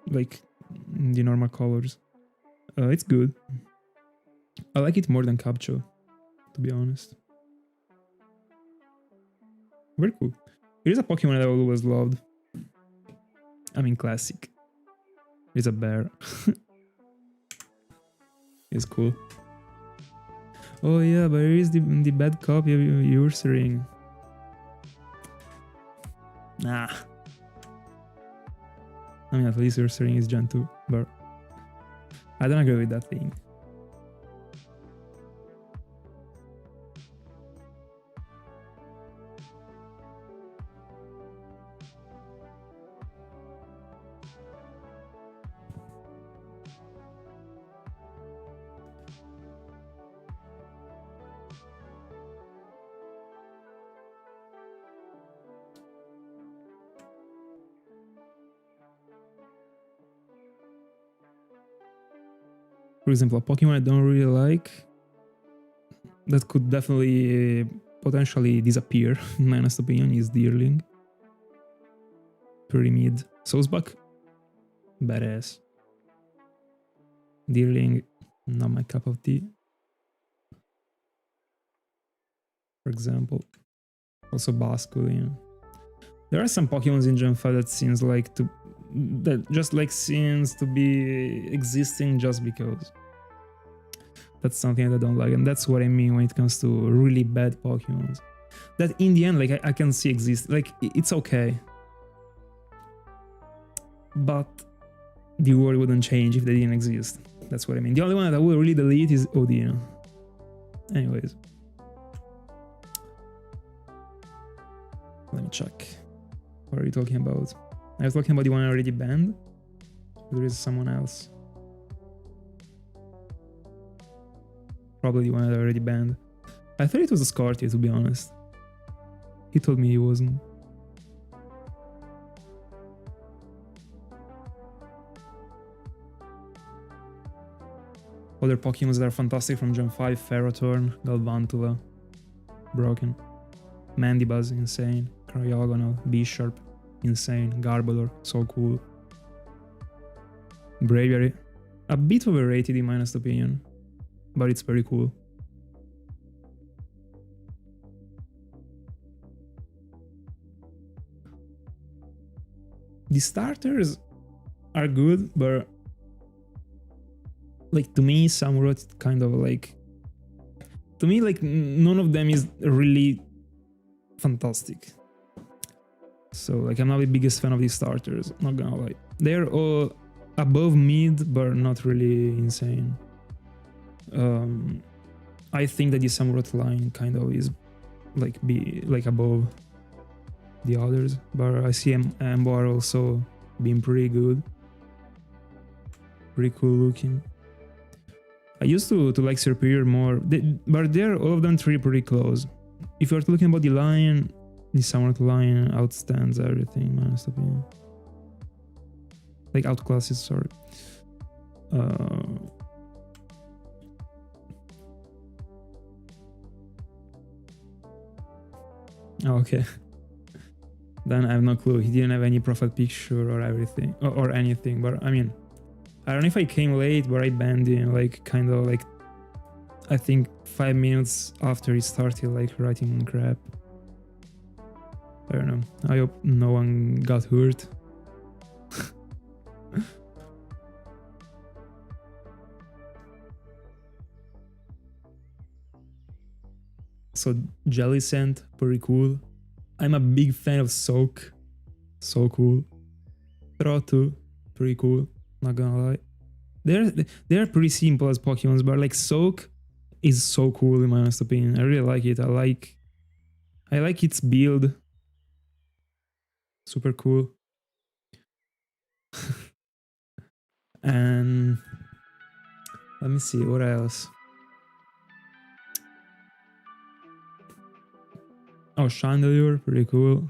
like the normal colors. It's good. I like it more than Capcho, to be honest. Very cool. It is a Pokemon that I always loved. I mean, classic. It's a bear. It's cool. Oh yeah, but it is the bad copy of Ursaring. Nah. I mean, at least Ursaring is Gen 2, but I don't agree with that thing. For example, a Pokemon I don't really like that could definitely potentially disappear, in my honest opinion, is Deerling. Pretty mid. Soulsbuck, badass. Deerling, not my cup of tea. For example. Also Basculin. There are some Pokemons in Gen 5 that seems to be existing just because. That's something that I don't like, and that's what I mean when it comes to really bad Pokemons. That in the end, like I can see exist, like it's okay, but the world wouldn't change if they didn't exist. That's what I mean. The only one that I will really delete is Odino. Anyways, let me check. What are you talking about? I was talking about the one I already banned. There is someone else. Probably the one I already banned. I thought it was a Scortia, to be honest. He told me he wasn't. Other Pokemons that are fantastic from Gen 5, Ferrothorn, Galvantula, broken. Mandibuzz, insane. Cryogonal, B-Sharp, insane. Garbodor, so cool. Braviary, a bit overrated in my honest opinion, but it's very cool. The starters are good, but like to me, Samurott kind of like, to me like none of them is really fantastic. So like I'm not the biggest fan of these starters, not gonna lie. They're all above mid, but not really insane. I think that the Samurott line kind of is like above the others, but I see Emboar also being pretty good, pretty cool looking. I used to like Serperior more, but they're all of them pretty close. If you're looking about the line, the Samurott line outstands everything, in my honest opinion. Like outclasses, sorry. Okay. Then I have no clue. He didn't have any profile picture or everything or anything. But I mean, I don't know if I came late, but I banned him like kind of like, I think 5 minutes after he started like writing crap. I don't know. I hope no one got hurt. So Jellicent, pretty cool. I'm a big fan of Soak. So cool. Trotu, pretty cool. Not gonna lie. They're pretty simple as Pokemons, but like Soak is so cool in my honest opinion. I really like it. I like its build. Super cool. And let me see what else. Oh, Chandelure, pretty cool.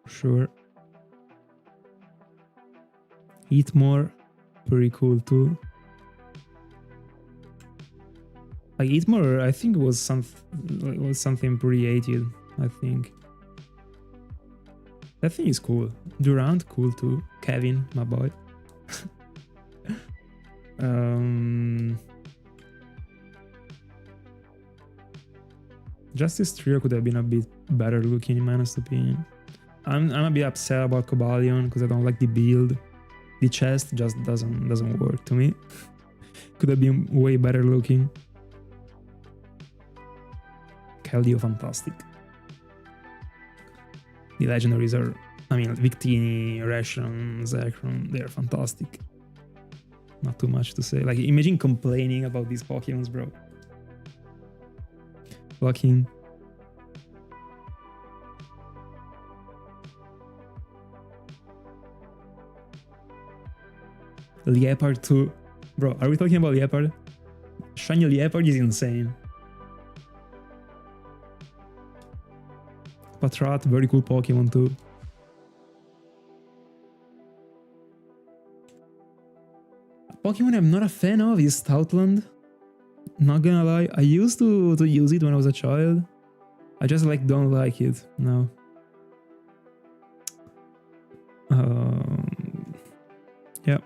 For sure. Eatmore, pretty cool too. Like Eatmore, I think was something pretty 80s, I think. That thing is cool. Durant, cool too. Kevin, my boy. Justice Trio could have been a bit better looking in my honest opinion. I'm a bit upset about Cobalion because I don't like the build. The chest just doesn't work to me. Could have been way better looking. Keldeo, fantastic. The legendaries are, I mean, Victini, Reshiram, Zekrom, they're fantastic. Not too much to say. Like, imagine complaining about these Pokemons, bro. Fucking. Liepard too. Bro, are we talking about Liepard? Shiny Liepard is insane. Patrat, very cool Pokemon too. A Pokemon I'm not a fan of is Stoutland. Not gonna lie, I used to use it when I was a child. I just like don't like it now. Yeah.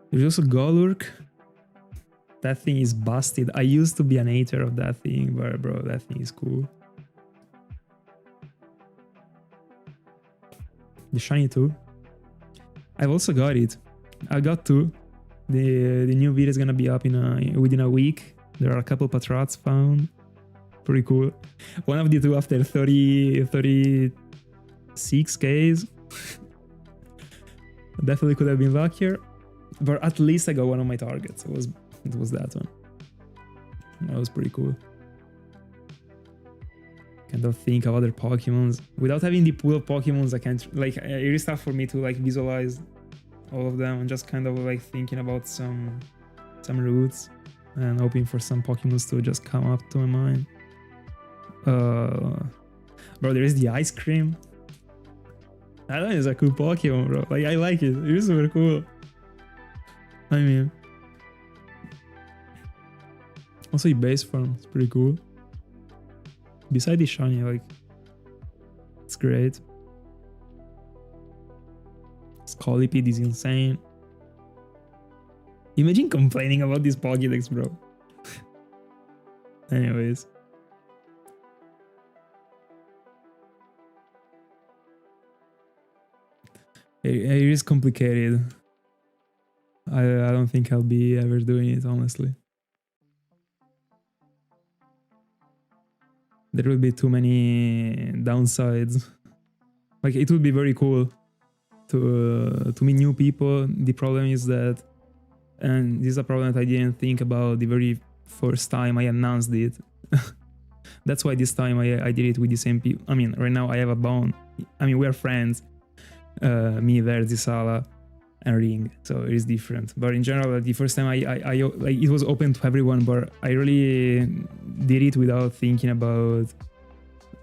There's also Golurk. That thing is busted. I used to be an hater of that thing, but bro, that thing is cool. The shiny too. I've also got it. I got two. The new video is gonna be up within a week. There are a couple Patrats found. Pretty cool. One of the two after 36 Ks. Definitely could have been luckier, but at least I got one of my targets. It was that one. That was pretty cool. Kind of think of other Pokemons without having the pool of Pokemons. I can't like. It is tough for me to like visualize all of them and just kind of like thinking about some routes and hoping for some Pokemons to just come up to my mind. Bro, there is the ice cream. That one is a cool Pokemon, bro. Like I like it. It is super cool. I mean, also the base form is pretty cool. Beside the shiny, like, it's great. Scolipede is insane. Imagine complaining about this Pokédex, bro. Anyways. It is complicated. I don't think I'll be ever doing it, honestly. There will be too many downsides. Like, it would be very cool to meet new people. The problem is that, and this is a problem that I didn't think about the very first time I announced it. That's why this time I did it with the same people. I mean, right now I have a bond. I mean, we are friends. Me, Verzi, Sala, and Ring, so it is different. But in general, the first time I like, it was open to everyone, but I really did it without thinking about.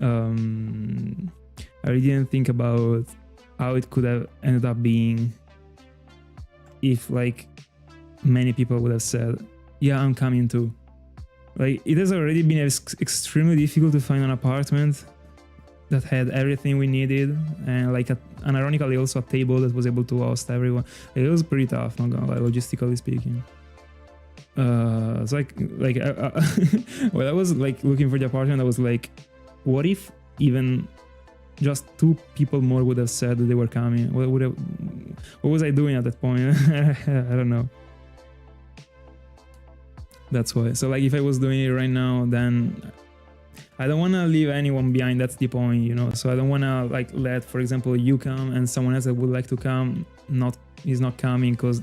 I really didn't think about how it could have ended up being if, like, many people would have said, "Yeah, I'm coming too." Like, it has already been extremely difficult to find an apartment that had everything we needed, and like and ironically also a table that was able to host everyone. It was pretty tough, not gonna lie, logistically speaking. It's like when I was like looking for the apartment, I was like, what if even just 2 people more would have said that they were coming? What was I doing at that point? I don't know. That's why. So like, if I was doing it right now, then I don't want to leave anyone behind. That's the point, you know. So I don't want to like let, for example, you come and someone else that would like to come is not coming, because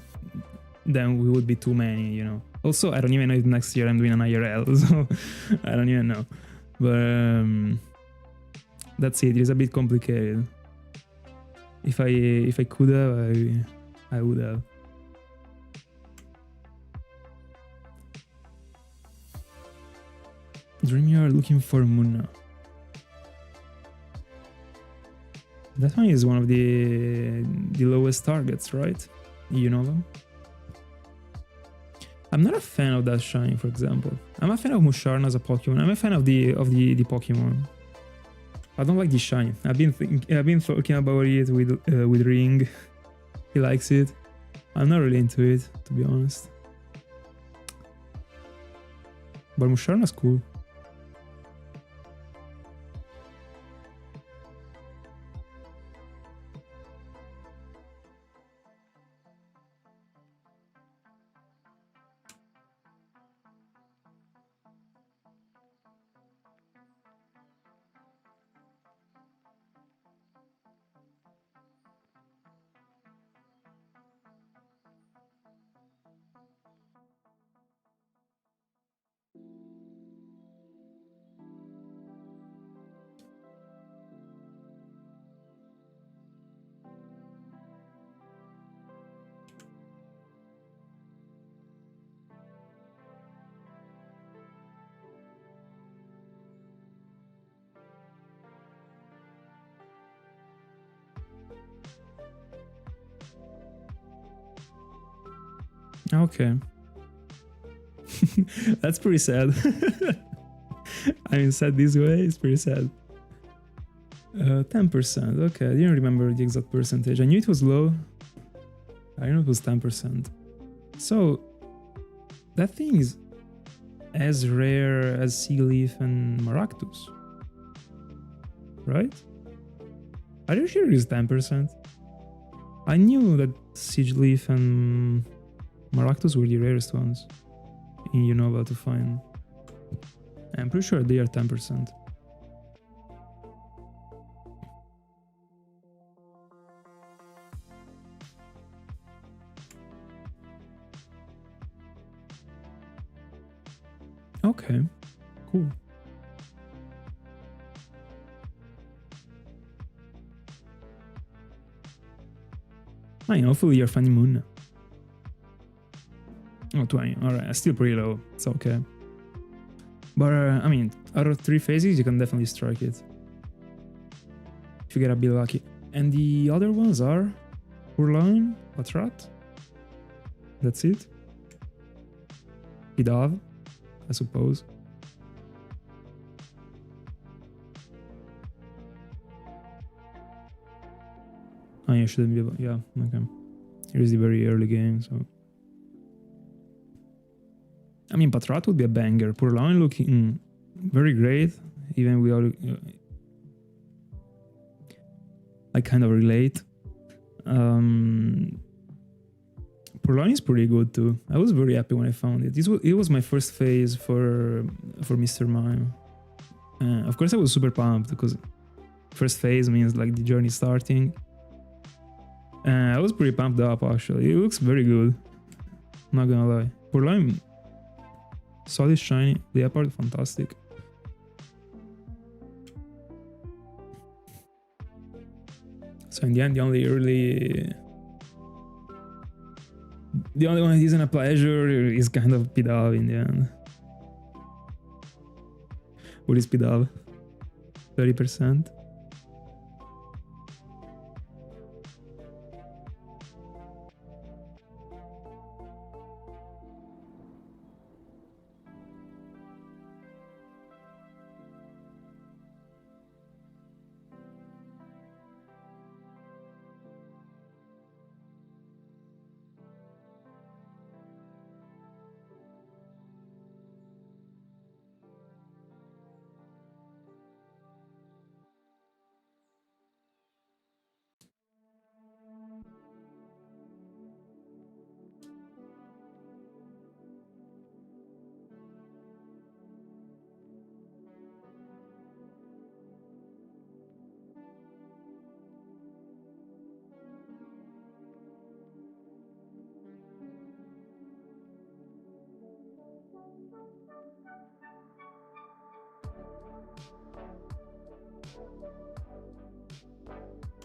then we would be too many, you know. Also, I don't even know if next year I'm doing an IRL, so I don't even know. But that's it. It's a bit complicated. If I could have, I would have. Dream you are looking for Munna. That one is one of the lowest targets, right? You know them? I'm not a fan of that shiny, for example. I'm a fan of Musharna as a Pokemon. I'm a fan of the Pokemon. I don't like the shiny. I've been talking about it with Ring. He likes it. I'm not really into it, to be honest. But Musharna's cool. Okay. That's pretty sad. I mean, said this way, it's pretty sad. 10%. Okay, I didn't remember the exact percentage. I knew it was low. I know it was 10%. So, that thing is as rare as Sealeaf and Maractus, right? Are you sure it's 10%? I knew that Sigeleaf and Maractus were the rarest ones in Unova to find. I'm pretty sure they are 10%. Okay, cool. Fine, hopefully you're finding Moon. Oh, 20. Alright, still pretty low. It's okay. But, I mean, out of 3 phases, you can definitely strike it. If you get a bit lucky. And the other ones are Purloin, Patrat, That's it. Pidav, I suppose. Oh, yeah, shouldn't be able. Yeah, okay. It is a very early game, so. I mean, Patrat would be a banger. Purloin looking very great, even without. I kind of relate. Purloin is pretty good too. I was very happy when I found it. It was my first phase for Mr. Mime. Of course, I was super pumped because first phase means like the journey starting. I was pretty pumped up actually. It looks very good. Not gonna lie. Purloin, solid shiny. Leopard, fantastic. So in the end, the only one that isn't a pleasure is kind of Pidav in the end. What is Pidav? 30%?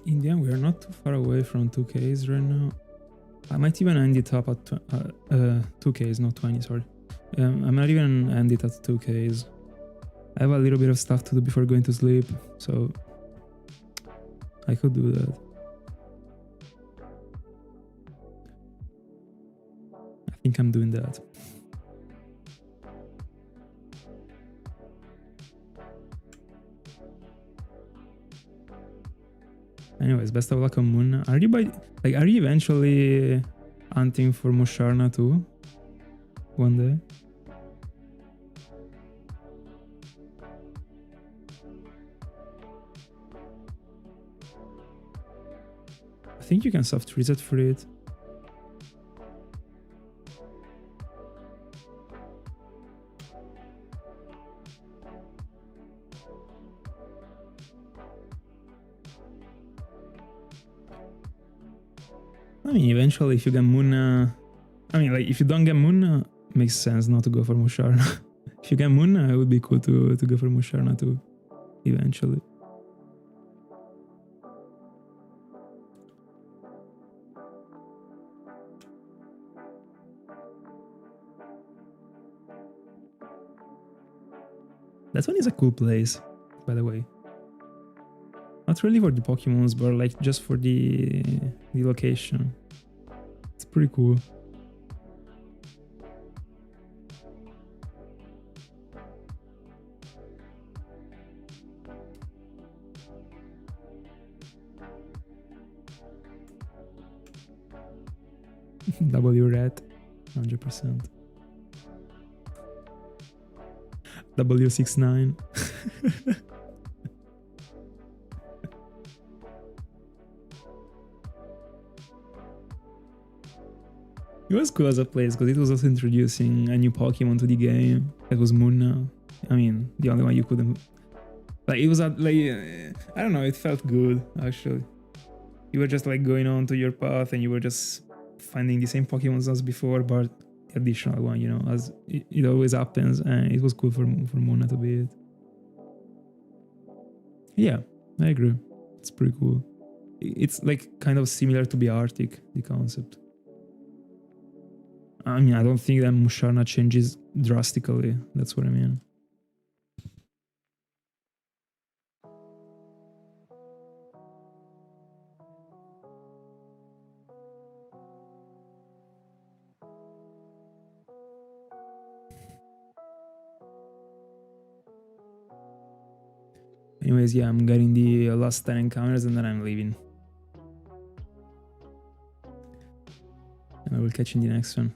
In the end, we are not too far away from 2Ks right now. I might even end it up at 2Ks, not 20, sorry. I might even end it at 2Ks. I have a little bit of stuff to do before going to sleep, so I could do that. I think I'm doing that. Anyways, best of luck on Moon. Are you eventually hunting for Musharna too? One day? I think you can soft reset for it. I mean, eventually, if you get Munna, if you don't get Munna, makes sense not to go for Musharna. If you get Munna, it would be cool to go for Musharna too, eventually. That one is a cool place, by the way. Not really for the Pokemons, but like just for the location. It's pretty cool. W red, 100%. W69. It was cool as a place because it was also introducing a new Pokemon to the game. It was Munna. I mean, the only one you couldn't. Like, it was I don't know, it felt good actually. You were just like going on to your path and you were just finding the same Pokemon as before, but the additional one, you know, as it always happens, and it was cool for Munna to be it. Yeah, I agree. It's pretty cool. It's like kind of similar to the Arctic, the concept. I mean, I don't think that Musharna changes drastically. That's what I mean. Anyways, yeah, I'm getting the last 10 encounters and then I'm leaving. And I will catch you in the next one.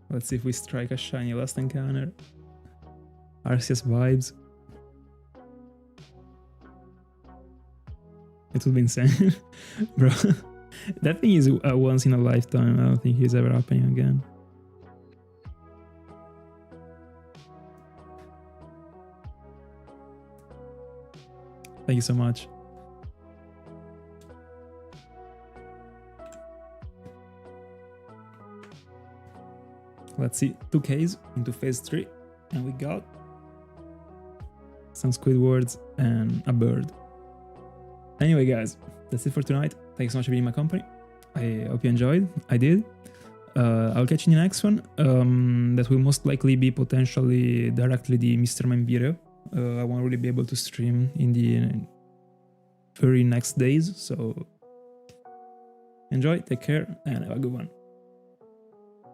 Let's see if we strike a shiny last encounter. Arceus vibes. It would be insane. Bro, that thing is a once in a lifetime. I don't think he's ever happening again. Thank you so much. Let's see, 2Ks into phase 3, and we got some Squidwards and a bird. Anyway, guys, that's it for tonight. Thank you so much for being in my company. I hope you enjoyed. I did. I'll catch you in the next one. That will most likely be potentially directly the Mr. Mime video. I won't really be able to stream in the very next days, so enjoy, take care, and have a good one.